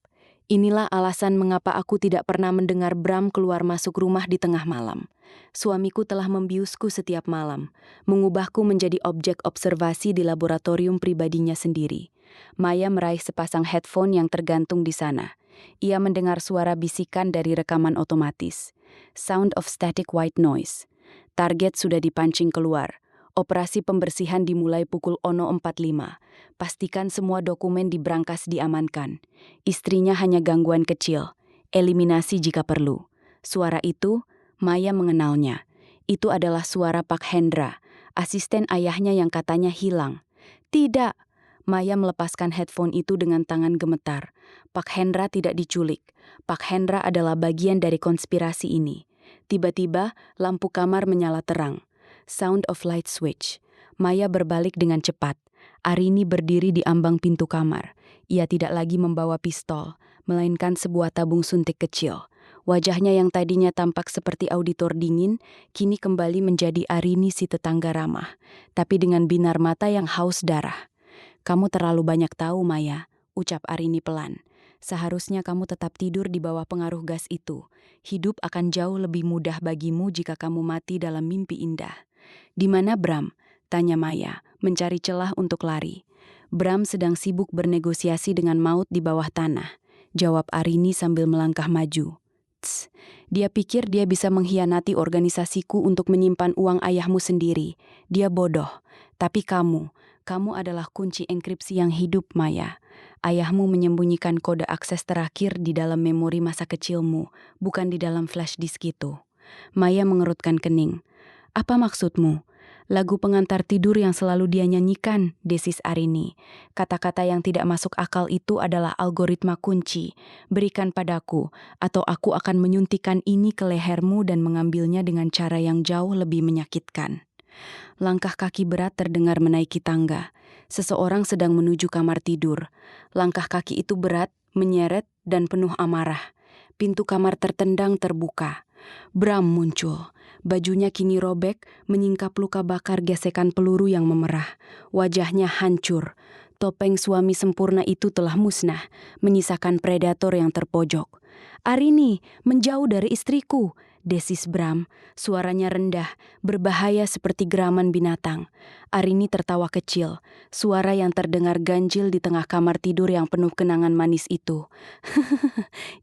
Inilah alasan mengapa aku tidak pernah mendengar Bram keluar masuk rumah di tengah malam. Suamiku telah membiusku setiap malam, mengubahku menjadi objek observasi di laboratorium pribadinya sendiri. Maya meraih sepasang headphone yang tergantung di sana. Ia mendengar suara bisikan dari rekaman otomatis. Sound of static white noise. Target sudah dipancing keluar. Operasi pembersihan dimulai pukul 00.45. Pastikan semua dokumen di brankas diamankan. Istrinya hanya gangguan kecil. Eliminasi jika perlu. Suara itu, Maya mengenalnya. Itu adalah suara Pak Hendra, asisten ayahnya yang katanya hilang. Tidak! Maya melepaskan headphone itu dengan tangan gemetar. Pak Hendra tidak diculik. Pak Hendra adalah bagian dari konspirasi ini. Tiba-tiba, lampu kamar menyala terang. Sound of light switch. Maya berbalik dengan cepat. Arini berdiri di ambang pintu kamar. Ia tidak lagi membawa pistol, melainkan sebuah tabung suntik kecil. Wajahnya yang tadinya tampak seperti auditor dingin, kini kembali menjadi Arini si tetangga ramah, tapi dengan binar mata yang haus darah. Kamu terlalu banyak tahu, Maya, ucap Arini pelan. Seharusnya kamu tetap tidur di bawah pengaruh gas itu. Hidup akan jauh lebih mudah bagimu jika kamu mati dalam mimpi indah. Di mana Bram? Tanya Maya, mencari celah untuk lari. Bram sedang sibuk bernegosiasi dengan maut di bawah tanah. Jawab Arini sambil melangkah maju. Tss, dia pikir dia bisa mengkhianati organisasiku untuk menyimpan uang ayahmu sendiri. Dia bodoh. Tapi kamu adalah kunci enkripsi yang hidup, Maya. Ayahmu menyembunyikan kode akses terakhir di dalam memori masa kecilmu, bukan di dalam flash disk itu. Maya mengerutkan kening. Apa maksudmu? Lagu pengantar tidur yang selalu dia nyanyikan, desis Arini. Kata-kata yang tidak masuk akal itu adalah algoritma kunci. Berikan padaku, atau aku akan menyuntikkan ini ke lehermu dan mengambilnya dengan cara yang jauh lebih menyakitkan. Langkah kaki berat terdengar menaiki tangga. Seseorang sedang menuju kamar tidur. Langkah kaki itu berat, menyeret, dan penuh amarah. Pintu kamar tertendang terbuka. Bram muncul. Bajunya kini robek, menyingkap luka bakar gesekan peluru yang memerah. Wajahnya hancur. Topeng suami sempurna itu telah musnah, menyisakan predator yang terpojok. Arini, menjauh dari istriku, desis Bram, suaranya rendah, berbahaya seperti geraman binatang. Arini tertawa kecil, suara yang terdengar ganjil di tengah kamar tidur yang penuh kenangan manis itu.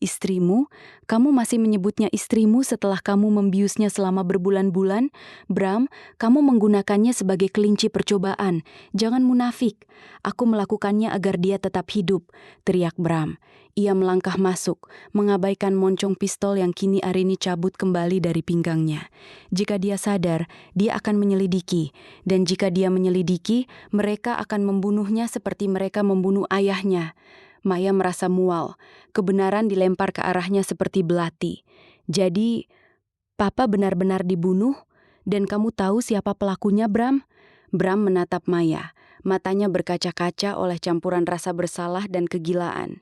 Istrimu? Kamu masih menyebutnya istrimu setelah kamu membiusnya selama berbulan-bulan? Bram, kamu menggunakannya sebagai kelinci percobaan. Jangan munafik. Aku melakukannya agar dia tetap hidup, teriak Bram. Ia melangkah masuk, mengabaikan moncong pistol yang kini Arini cabut kembali dari pinggangnya. Jika dia sadar, dia akan menyelidiki. Dan jika dia menyelidiki, mereka akan membunuhnya seperti mereka membunuh ayahnya. Maya merasa mual. Kebenaran dilempar ke arahnya seperti belati. Jadi, Papa benar-benar dibunuh? Dan kamu tahu siapa pelakunya, Bram? Bram menatap Maya. Matanya berkaca-kaca oleh campuran rasa bersalah dan kegilaan.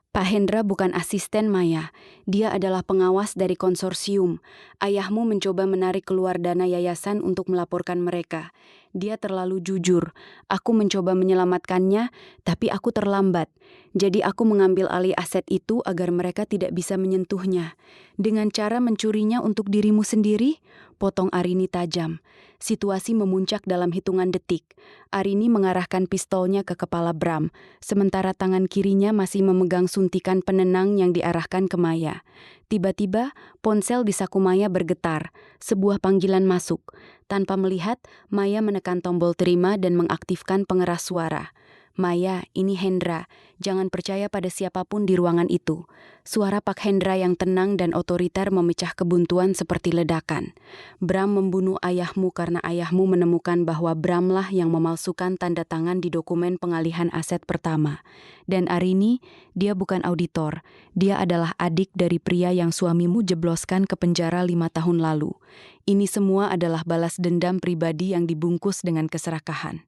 Pak Hendra bukan asisten Maya. Dia adalah pengawas dari konsorsium. Ayahmu mencoba menarik keluar dana yayasan untuk melaporkan mereka. Dia terlalu jujur. Aku mencoba menyelamatkannya, tapi aku terlambat. Jadi aku mengambil alih aset itu agar mereka tidak bisa menyentuhnya. Dengan cara mencurinya untuk dirimu sendiri? Potong Arini tajam. Situasi memuncak dalam hitungan detik. Arini mengarahkan pistolnya ke kepala Bram, sementara tangan kirinya masih memegang suntikan penenang yang diarahkan ke Maya. Tiba-tiba, ponsel di saku Maya bergetar. Sebuah panggilan masuk. Tanpa melihat, Maya menekan tombol terima dan mengaktifkan pengeras suara. Maya, ini Hendra. Jangan percaya pada siapapun di ruangan itu. Suara Pak Hendra yang tenang dan otoriter memecah kebuntuan seperti ledakan. Bram membunuh ayahmu karena ayahmu menemukan bahwa Bramlah yang memalsukan tanda tangan di dokumen pengalihan aset pertama. Dan Arini, dia bukan auditor. Dia adalah adik dari pria yang suamimu jebloskan ke penjara 5 tahun lalu. Ini semua adalah balas dendam pribadi yang dibungkus dengan keserakahan.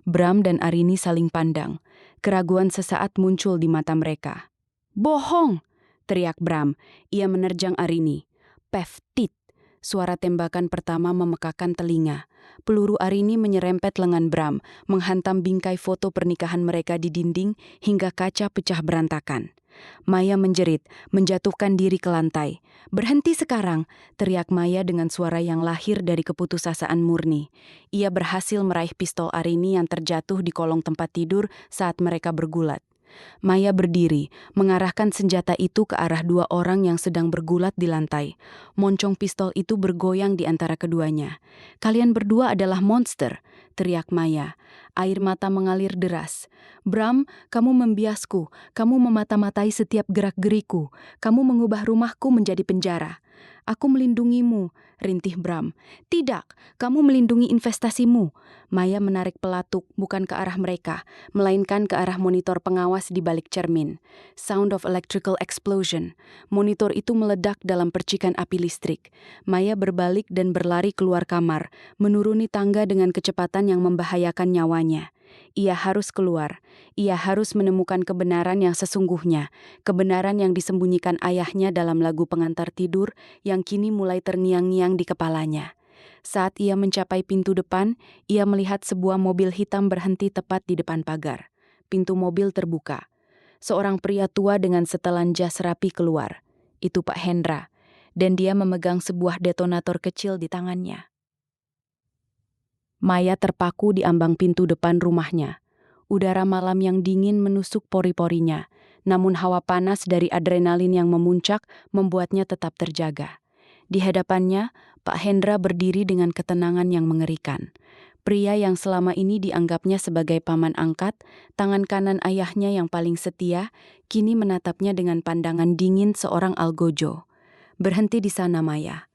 Bram dan Arini saling pandang. Keraguan sesaat muncul di mata mereka. "Bohong!" teriak Bram. Ia menerjang Arini. "Peftit!" Suara tembakan pertama memekakan telinga. Peluru Arini menyerempet lengan Bram, menghantam bingkai foto pernikahan mereka di dinding hingga kaca pecah berantakan. Maya menjerit, menjatuhkan diri ke lantai. "Berhenti sekarang!" teriak Maya dengan suara yang lahir dari keputusasaan murni. Ia berhasil meraih pistol Arini yang terjatuh di kolong tempat tidur saat mereka bergulat. Maya berdiri, mengarahkan senjata itu ke arah 2 orang yang sedang bergulat di lantai. Moncong pistol itu bergoyang di antara keduanya. "Kalian berdua adalah monster!" teriak Maya. Air mata mengalir deras. "Bram, kamu membiasku. Kamu memata-matai setiap gerak-geriku. Kamu mengubah rumahku menjadi penjara." "Aku melindungimu," rintih Bram. "Tidak, kamu melindungi investasimu." Maya menarik pelatuk bukan ke arah mereka, melainkan ke arah monitor pengawas di balik cermin. Sound of electrical explosion. Monitor itu meledak dalam percikan api listrik. Maya berbalik dan berlari keluar kamar, menuruni tangga dengan kecepatan yang membahayakan nyawanya. Ia harus keluar. Ia harus menemukan kebenaran yang sesungguhnya, kebenaran yang disembunyikan ayahnya dalam lagu pengantar tidur yang kini mulai terngiang-ngiang di kepalanya. Saat ia mencapai pintu depan, ia melihat sebuah mobil hitam berhenti tepat di depan pagar. Pintu mobil terbuka. Seorang pria tua dengan setelan jas rapi keluar. Itu Pak Hendra, dan dia memegang sebuah detonator kecil di tangannya. Maya terpaku di ambang pintu depan rumahnya. Udara malam yang dingin menusuk pori-porinya, namun hawa panas dari adrenalin yang memuncak membuatnya tetap terjaga. Di hadapannya, Pak Hendra berdiri dengan ketenangan yang mengerikan. Pria yang selama ini dianggapnya sebagai paman angkat, tangan kanan ayahnya yang paling setia, kini menatapnya dengan pandangan dingin seorang algojo. "Berhenti di sana, Maya."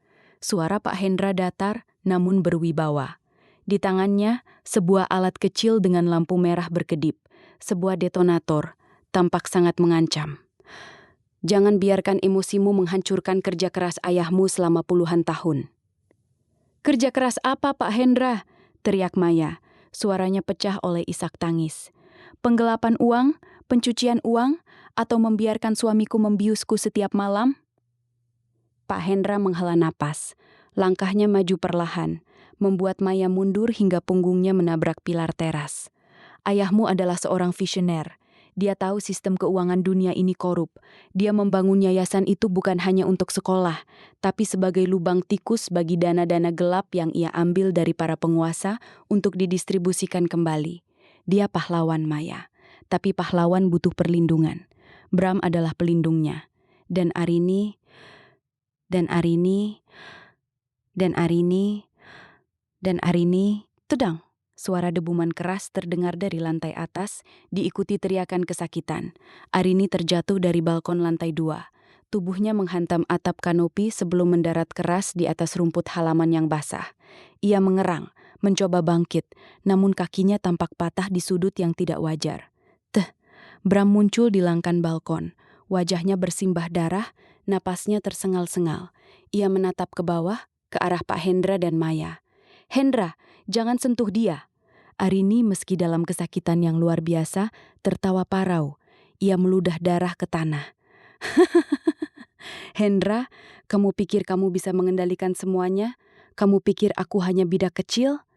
Suara Pak Hendra datar, namun berwibawa. Di tangannya, sebuah alat kecil dengan lampu merah berkedip. Sebuah detonator, tampak sangat mengancam. "Jangan biarkan emosimu menghancurkan kerja keras ayahmu selama puluhan tahun." "Kerja keras apa, Pak Hendra?" teriak Maya. Suaranya pecah oleh isak tangis. "Penggelapan uang, pencucian uang, atau membiarkan suamiku membiusku setiap malam?" Pak Hendra menghela napas. Langkahnya maju perlahan, membuat Maya mundur hingga punggungnya menabrak pilar teras. "Ayahmu adalah seorang visioner. Dia tahu sistem keuangan dunia ini korup. Dia membangun yayasan itu bukan hanya untuk sekolah, tapi sebagai lubang tikus bagi dana-dana gelap yang ia ambil dari para penguasa untuk didistribusikan kembali. Dia pahlawan, Maya. Tapi pahlawan butuh perlindungan. Bram adalah pelindungnya. Dan Arini, tedang. Suara debuman keras terdengar dari lantai atas, diikuti teriakan kesakitan. Arini terjatuh dari balkon lantai 2. Tubuhnya menghantam atap kanopi sebelum mendarat keras di atas rumput halaman yang basah. Ia mengerang, mencoba bangkit, namun kakinya tampak patah di sudut yang tidak wajar. Bram muncul di langkan balkon. Wajahnya bersimbah darah, napasnya tersengal-sengal. Ia menatap ke bawah, ke arah Pak Hendra dan Maya. "Hendra, jangan sentuh dia." Arini meski dalam kesakitan yang luar biasa, tertawa parau. Ia meludah darah ke tanah. "Hendra, kamu pikir kamu bisa mengendalikan semuanya? Kamu pikir aku hanya bidak kecil?"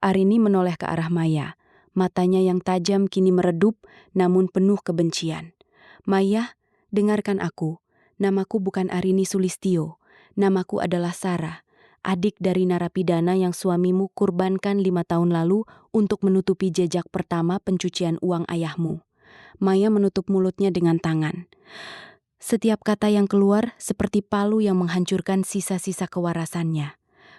Arini menoleh ke arah Maya. Matanya yang tajam kini meredup, namun penuh kebencian. "Maya, dengarkan aku. Namaku bukan Arini Sulistyo. Namaku adalah Sarah, adik dari narapidana yang suamimu kurbankan 5 tahun lalu untuk menutupi jejak pertama pencucian uang ayahmu." Maya menutup mulutnya dengan tangan. Setiap kata yang keluar seperti palu yang menghancurkan sisa-sisa kewarasannya.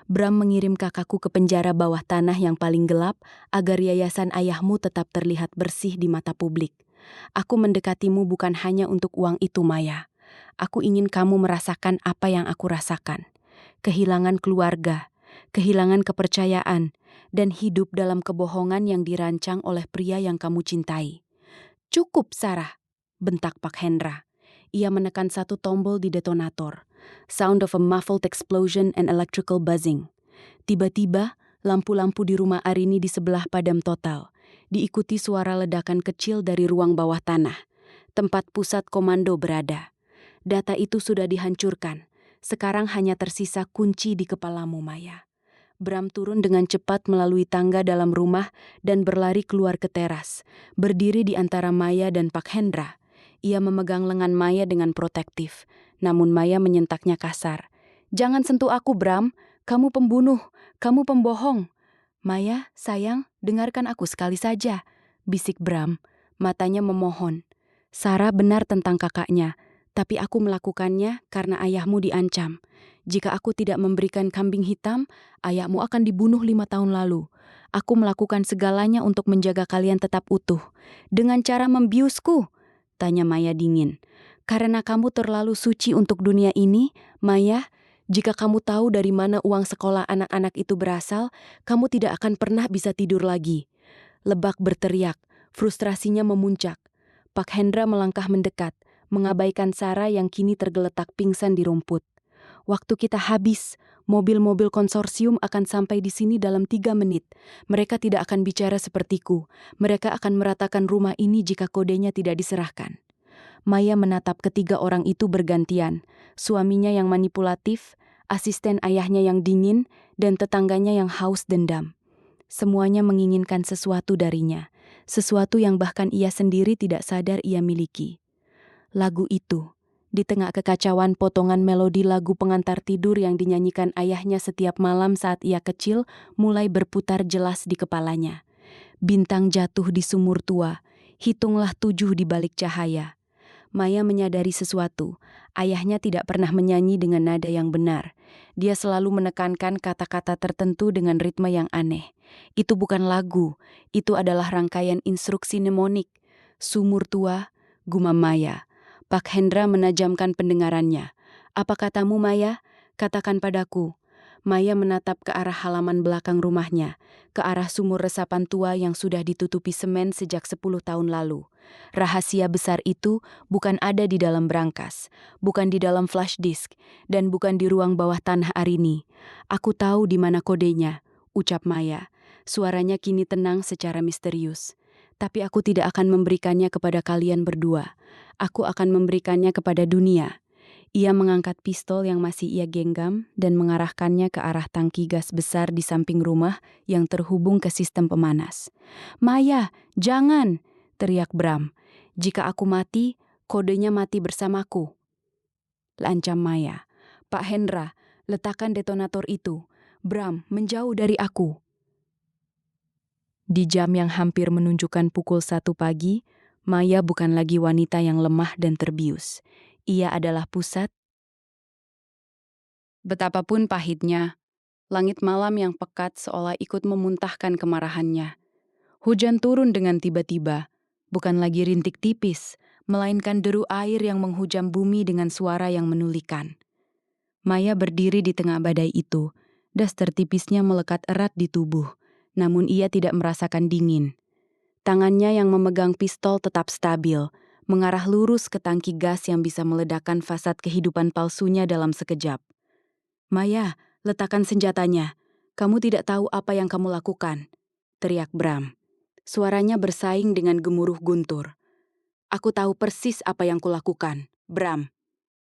"Bram mengirim kakakku ke penjara bawah tanah yang paling gelap agar yayasan ayahmu tetap terlihat bersih di mata publik. Aku mendekatimu bukan hanya untuk uang itu, Maya. Aku ingin kamu merasakan apa yang aku rasakan. Kehilangan keluarga, kehilangan kepercayaan, dan hidup dalam kebohongan yang dirancang oleh pria yang kamu cintai." "Cukup, Sarah," bentak Pak Hendra. Ia menekan satu tombol di detonator. Sound of a muffled explosion and electrical buzzing. Tiba-tiba, lampu-lampu di rumah Arini di sebelah padam total. Diikuti suara ledakan kecil dari ruang bawah tanah, tempat pusat komando berada. Data itu sudah dihancurkan. Sekarang hanya tersisa kunci di kepalamu, Maya. Bram turun dengan cepat melalui tangga dalam rumah dan berlari keluar ke teras, berdiri di antara Maya dan Pak Hendra. Ia memegang lengan Maya dengan protektif, namun Maya menyentaknya kasar. "Jangan sentuh aku, Bram. Kamu pembunuh, kamu pembohong." "Maya, sayang, dengarkan aku sekali saja," bisik Bram. Matanya memohon. "Sarah benar tentang kakaknya, tapi aku melakukannya karena ayahmu diancam. Jika aku tidak memberikan kambing hitam, ayahmu akan dibunuh 5 tahun lalu. Aku melakukan segalanya untuk menjaga kalian tetap utuh. Dengan cara membiusku?" tanya Maya dingin. "Karena kamu terlalu suci untuk dunia ini, Maya. Jika kamu tahu dari mana uang sekolah anak-anak itu berasal, kamu tidak akan pernah bisa tidur lagi." Lebak berteriak, frustrasinya memuncak. Pak Hendra melangkah mendekat, mengabaikan Sarah yang kini tergeletak pingsan di rumput. "Waktu kita habis. Mobil-mobil konsorsium akan sampai di sini dalam 3 menit. Mereka tidak akan bicara sepertiku. Mereka akan meratakan rumah ini jika kodenya tidak diserahkan." Maya menatap ketiga orang itu bergantian. Suaminya yang manipulatif, asisten ayahnya yang dingin, dan tetangganya yang haus dendam. Semuanya menginginkan sesuatu darinya. Sesuatu yang bahkan ia sendiri tidak sadar ia miliki. Lagu itu, di tengah kekacauan potongan melodi lagu pengantar tidur yang dinyanyikan ayahnya setiap malam saat ia kecil, mulai berputar jelas di kepalanya. Bintang jatuh di sumur tua, hitunglah 7 di balik cahaya. Maya menyadari sesuatu. Ayahnya tidak pernah menyanyi dengan nada yang benar. Dia selalu menekankan kata-kata tertentu dengan ritme yang aneh. Itu bukan lagu, itu adalah rangkaian instruksi mnemonik. "Sumur tua," gumam Maya. Pak Hendra menajamkan pendengarannya. "Apa katamu, Maya? Katakan padaku." Maya menatap ke arah halaman belakang rumahnya, ke arah sumur resapan tua yang sudah ditutupi semen sejak 10 tahun lalu. Rahasia besar itu bukan ada di dalam brankas, bukan di dalam flash disk, dan bukan di ruang bawah tanah Arini. "Aku tahu di mana kodenya," ucap Maya. Suaranya kini tenang secara misterius. "Tapi aku tidak akan memberikannya kepada kalian berdua. Aku akan memberikannya kepada dunia." Ia mengangkat pistol yang masih ia genggam dan mengarahkannya ke arah tangki gas besar di samping rumah yang terhubung ke sistem pemanas. "Maya, jangan!" teriak Bram. Jika aku mati, kodenya mati bersamaku. Lancam Maya. Pak Hendra, letakkan detonator itu. Bram, menjauh dari aku. Di jam yang hampir menunjukkan pukul 1 pagi, Maya bukan lagi wanita yang lemah dan terbius. Ia adalah pusat. Betapapun pahitnya, langit malam yang pekat seolah ikut memuntahkan kemarahannya. Hujan turun dengan tiba-tiba, bukan lagi rintik tipis, melainkan deru air yang menghujam bumi dengan suara yang menulikan. Maya berdiri di tengah badai itu, daster tipisnya melekat erat di tubuh, namun ia tidak merasakan dingin. Tangannya yang memegang pistol tetap stabil, mengarah lurus ke tangki gas yang bisa meledakkan fasad kehidupan palsunya dalam sekejap. Maya, letakkan senjatanya. Kamu tidak tahu apa yang kamu lakukan, teriak Bram. Suaranya bersaing dengan gemuruh guntur. Aku tahu persis apa yang kulakukan, Bram,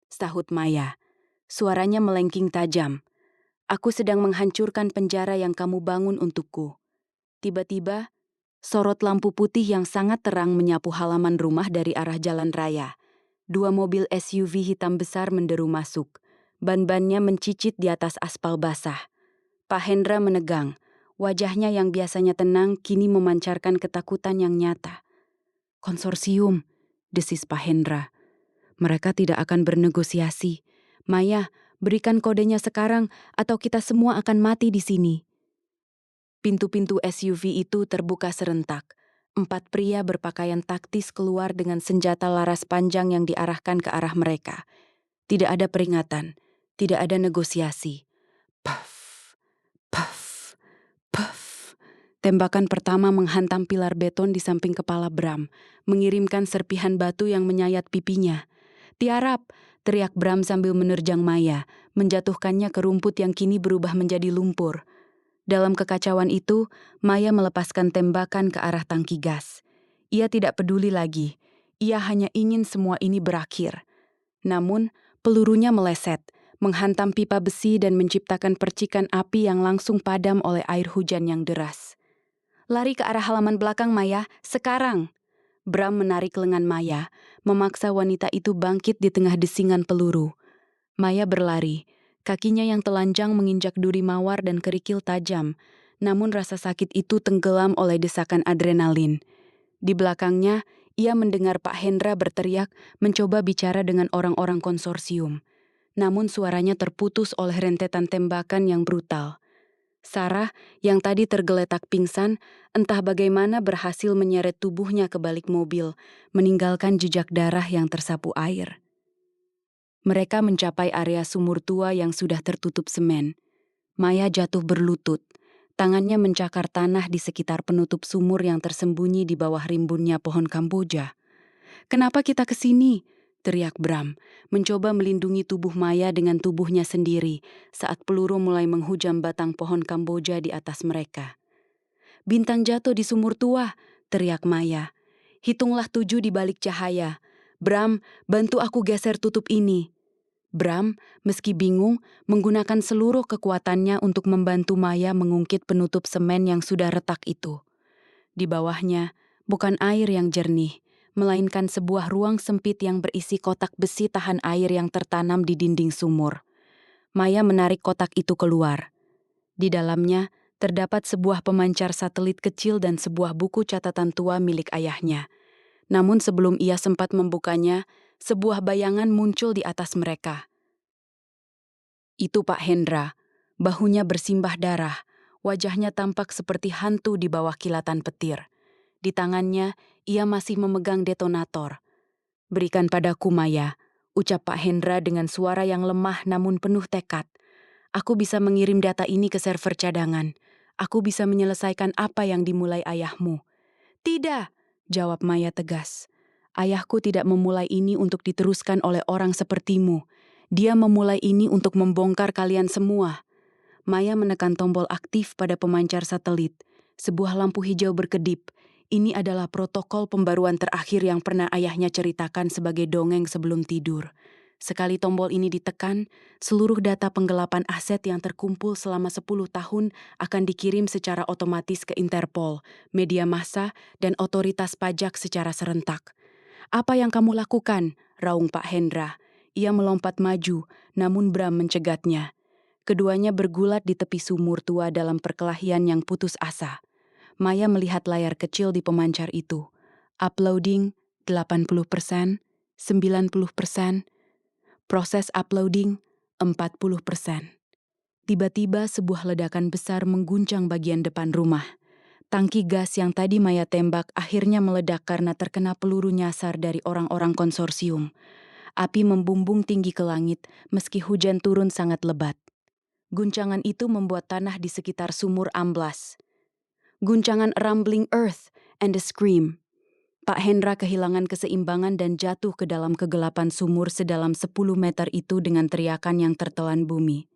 sahut Maya. Suaranya melengking tajam. Aku sedang menghancurkan penjara yang kamu bangun untukku. Tiba-tiba, sorot lampu putih yang sangat terang menyapu halaman rumah dari arah jalan raya. 2 mobil SUV hitam besar menderu masuk. Ban-bannya mencicit di atas aspal basah. Pak Hendra menegang. Wajahnya yang biasanya tenang kini memancarkan ketakutan yang nyata. Konsorsium, desis Pak Hendra. Mereka tidak akan bernegosiasi. Maya, berikan kodenya sekarang atau kita semua akan mati di sini. Pintu-pintu SUV itu terbuka serentak. 4 pria berpakaian taktis keluar dengan senjata laras panjang yang diarahkan ke arah mereka. Tidak ada peringatan, tidak ada negosiasi. Puff, puff, puff. Tembakan pertama menghantam pilar beton di samping kepala Bram, mengirimkan serpihan batu yang menyayat pipinya. Tiarap, teriak Bram sambil menerjang Maya, menjatuhkannya ke rumput yang kini berubah menjadi lumpur. Dalam kekacauan itu, Maya melepaskan tembakan ke arah tangki gas. Ia tidak peduli lagi. Ia hanya ingin semua ini berakhir. Namun, pelurunya meleset, menghantam pipa besi dan menciptakan percikan api yang langsung padam oleh air hujan yang deras. Lari ke arah halaman belakang, Maya, sekarang! Bram menarik lengan Maya, memaksa wanita itu bangkit di tengah desingan peluru. Maya berlari. Kakinya yang telanjang menginjak duri mawar dan kerikil tajam, namun rasa sakit itu tenggelam oleh desakan adrenalin. Di belakangnya, ia mendengar Pak Hendra berteriak mencoba bicara dengan orang-orang konsorsium. Namun suaranya terputus oleh rentetan tembakan yang brutal. Sarah, yang tadi tergeletak pingsan, entah bagaimana berhasil menyeret tubuhnya ke balik mobil, meninggalkan jejak darah yang tersapu air. Mereka mencapai area sumur tua yang sudah tertutup semen. Maya jatuh berlutut. Tangannya mencakar tanah di sekitar penutup sumur yang tersembunyi di bawah rimbunnya pohon Kamboja. "Kenapa kita ke sini?" teriak Bram, mencoba melindungi tubuh Maya dengan tubuhnya sendiri saat peluru mulai menghujam batang pohon Kamboja di atas mereka. "Bintang jatuh di sumur tua," teriak Maya. "Hitunglah 7 di balik cahaya. Bram, bantu aku geser tutup ini." Bram, meski bingung, menggunakan seluruh kekuatannya untuk membantu Maya mengungkit penutup semen yang sudah retak itu. Di bawahnya, bukan air yang jernih, melainkan sebuah ruang sempit yang berisi kotak besi tahan air yang tertanam di dinding sumur. Maya menarik kotak itu keluar. Di dalamnya, terdapat sebuah pemancar satelit kecil dan sebuah buku catatan tua milik ayahnya. Namun sebelum ia sempat membukanya, sebuah bayangan muncul di atas mereka. Itu Pak Hendra, bahunya bersimbah darah, wajahnya tampak seperti hantu di bawah kilatan petir. Di tangannya, ia masih memegang detonator. "Berikan padaku, Maya," ucap Pak Hendra dengan suara yang lemah namun penuh tekad. "Aku bisa mengirim data ini ke server cadangan. Aku bisa menyelesaikan apa yang dimulai ayahmu." "Tidak," jawab Maya tegas. "Ayahku tidak memulai ini untuk diteruskan oleh orang sepertimu. Dia memulai ini untuk membongkar kalian semua." Maya menekan tombol aktif pada pemancar satelit. Sebuah lampu hijau berkedip. Ini adalah protokol pembaruan terakhir yang pernah ayahnya ceritakan sebagai dongeng sebelum tidur. Sekali tombol ini ditekan, seluruh data penggelapan aset yang terkumpul selama 10 tahun akan dikirim secara otomatis ke Interpol, media massa, dan otoritas pajak secara serentak. "Apa yang kamu lakukan?" raung Pak Hendra. Ia melompat maju, namun Bram mencegatnya. Keduanya bergulat di tepi sumur tua dalam perkelahian yang putus asa. Maya melihat layar kecil di pemancar itu. Uploading 80%, 90%, proses uploading 40%. Tiba-tiba sebuah ledakan besar mengguncang bagian depan rumah. Tangki gas yang tadi Maya tembak akhirnya meledak karena terkena peluru nyasar dari orang-orang konsorsium. Api membumbung tinggi ke langit meski hujan turun sangat lebat. Guncangan itu membuat tanah di sekitar sumur amblas. Guncangan rumbling earth and a scream. Pak Hendra kehilangan keseimbangan dan jatuh ke dalam kegelapan sumur sedalam 10 meter itu dengan teriakan yang tertelan bumi.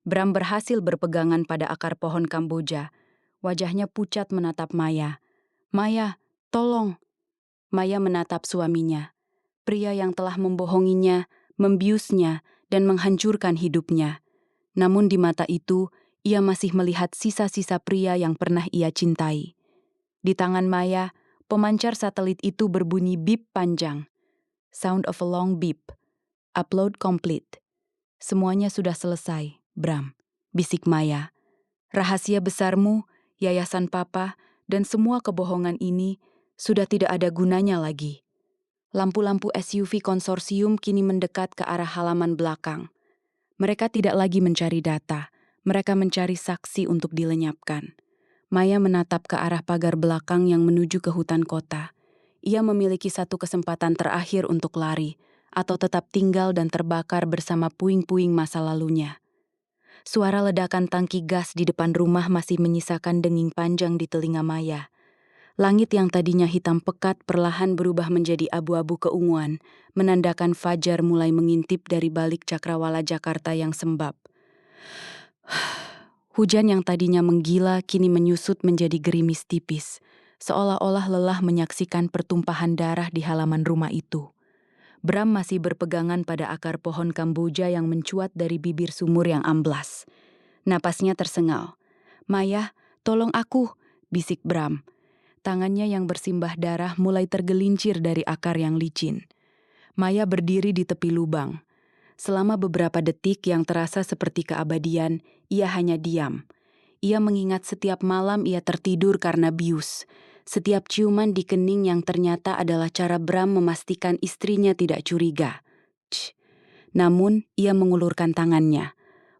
Bram berhasil berpegangan pada akar pohon Kamboja. Wajahnya pucat menatap Maya. "Maya, tolong!" Maya menatap suaminya. Pria yang telah membohonginya, membiusnya, dan menghancurkan hidupnya. Namun di mata itu, ia masih melihat sisa-sisa pria yang pernah ia cintai. Di tangan Maya, pemancar satelit itu berbunyi bip panjang. Sound of a long beep. Upload complete. "Semuanya sudah selesai, Bram," bisik Maya. "Rahasia besarmu, yayasan papa, dan semua kebohongan ini sudah tidak ada gunanya lagi." Lampu-lampu SUV konsorsium kini mendekat ke arah halaman belakang. Mereka tidak lagi mencari data, mereka mencari saksi untuk dilenyapkan. Maya menatap ke arah pagar belakang yang menuju ke hutan kota. Ia memiliki satu kesempatan terakhir untuk lari, atau tetap tinggal dan terbakar bersama puing-puing masa lalunya. Suara ledakan tangki gas di depan rumah masih menyisakan denging panjang di telinga Maya. Langit yang tadinya hitam pekat perlahan berubah menjadi abu-abu keunguan, menandakan fajar mulai mengintip dari balik cakrawala Jakarta yang sembab. Hujan yang tadinya menggila kini menyusut menjadi gerimis tipis, seolah-olah lelah menyaksikan pertumpahan darah di halaman rumah itu. Bram masih berpegangan pada akar pohon Kamboja yang mencuat dari bibir sumur yang amblas. Napasnya tersengal. "Maya, tolong aku," bisik Bram. Tangannya yang bersimbah darah mulai tergelincir dari akar yang licin. Maya berdiri di tepi lubang. Selama beberapa detik yang terasa seperti keabadian, ia hanya diam. Ia mengingat setiap malam ia tertidur karena bius. Setiap ciuman di kening yang ternyata adalah cara Bram memastikan istrinya tidak curiga. Namun, ia mengulurkan tangannya.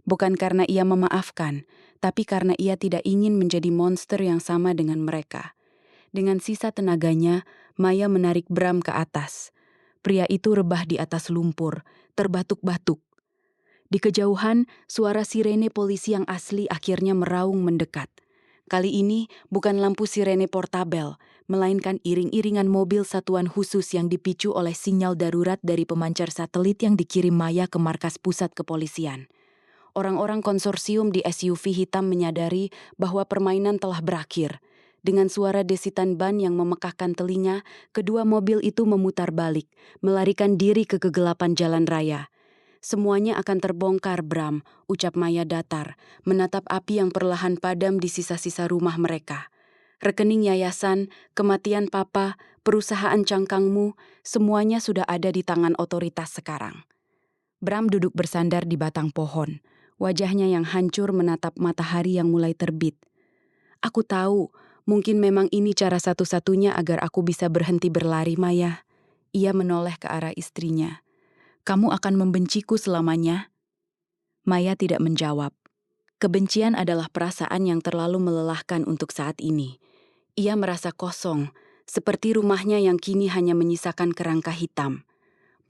Bukan karena ia memaafkan, tapi karena ia tidak ingin menjadi monster yang sama dengan mereka. Dengan sisa tenaganya, Maya menarik Bram ke atas. Pria itu rebah di atas lumpur, terbatuk-batuk. Di kejauhan, suara sirene polisi yang asli akhirnya meraung mendekat. Kali ini bukan lampu sirene portabel, melainkan iring-iringan mobil satuan khusus yang dipicu oleh sinyal darurat dari pemancar satelit yang dikirim Maya ke markas pusat kepolisian. Orang-orang konsorsium di SUV hitam menyadari bahwa permainan telah berakhir. Dengan suara desitan ban yang memekakkan telinga, kedua mobil itu memutar balik, melarikan diri ke kegelapan jalan raya. "Semuanya akan terbongkar, Bram," ucap Maya datar, menatap api yang perlahan padam di sisa-sisa rumah mereka. "Rekening yayasan, kematian papa, perusahaan cangkangmu, semuanya sudah ada di tangan otoritas sekarang." Bram duduk bersandar di batang pohon. Wajahnya yang hancur menatap matahari yang mulai terbit. "Aku tahu, mungkin memang ini cara satu-satunya agar aku bisa berhenti berlari, Maya." Ia menoleh ke arah istrinya. "Kamu akan membenciku selamanya?" Maya tidak menjawab. Kebencian adalah perasaan yang terlalu melelahkan untuk saat ini. Ia merasa kosong, seperti rumahnya yang kini hanya menyisakan kerangka hitam.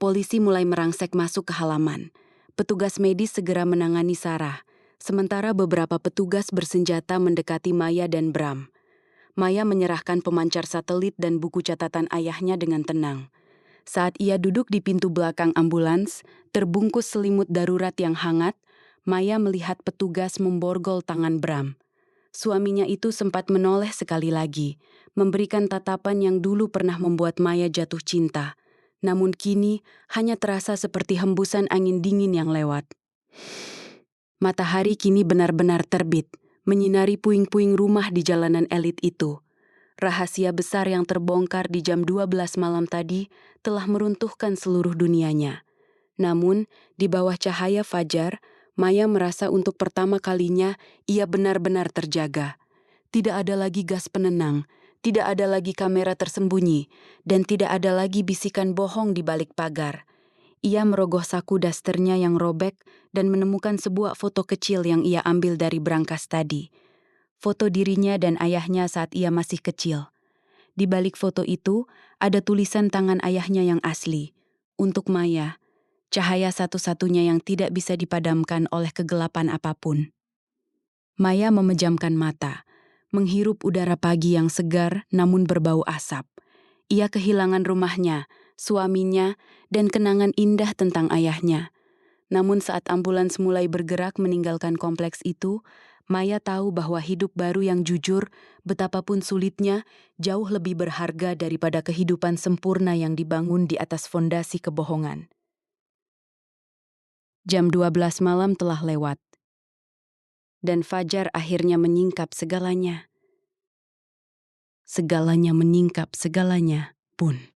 Polisi mulai merangsek masuk ke halaman. Petugas medis segera menangani Sarah, sementara beberapa petugas bersenjata mendekati Maya dan Bram. Maya menyerahkan pemancar satelit dan buku catatan ayahnya dengan tenang. Saat ia duduk di pintu belakang ambulans, terbungkus selimut darurat yang hangat, Maya melihat petugas memborgol tangan Bram. Suaminya itu sempat menoleh sekali lagi, memberikan tatapan yang dulu pernah membuat Maya jatuh cinta. Namun kini hanya terasa seperti hembusan angin dingin yang lewat. Matahari kini benar-benar terbit, menyinari puing-puing rumah di jalanan elit itu. Rahasia besar yang terbongkar di jam 12 malam tadi telah meruntuhkan seluruh dunianya. Namun, di bawah cahaya fajar, Maya merasa untuk pertama kalinya ia benar-benar terjaga. Tidak ada lagi gas penenang, tidak ada lagi kamera tersembunyi, dan tidak ada lagi bisikan bohong di balik pagar. Ia merogoh saku dasternya yang robek dan menemukan sebuah foto kecil yang ia ambil dari brankas tadi. Foto dirinya dan ayahnya saat ia masih kecil. Di balik foto itu, ada tulisan tangan ayahnya yang asli. Untuk Maya, cahaya satu-satunya yang tidak bisa dipadamkan oleh kegelapan apapun. Maya memejamkan mata, menghirup udara pagi yang segar namun berbau asap. Ia kehilangan rumahnya, suaminya, dan kenangan indah tentang ayahnya. Namun saat ambulans mulai bergerak meninggalkan kompleks itu, Maya tahu bahwa hidup baru yang jujur, betapapun sulitnya, jauh lebih berharga daripada kehidupan sempurna yang dibangun di atas fondasi kebohongan. Jam 12 malam telah lewat, dan fajar akhirnya menyingkap segalanya. Segalanya menyingkap segalanya pun.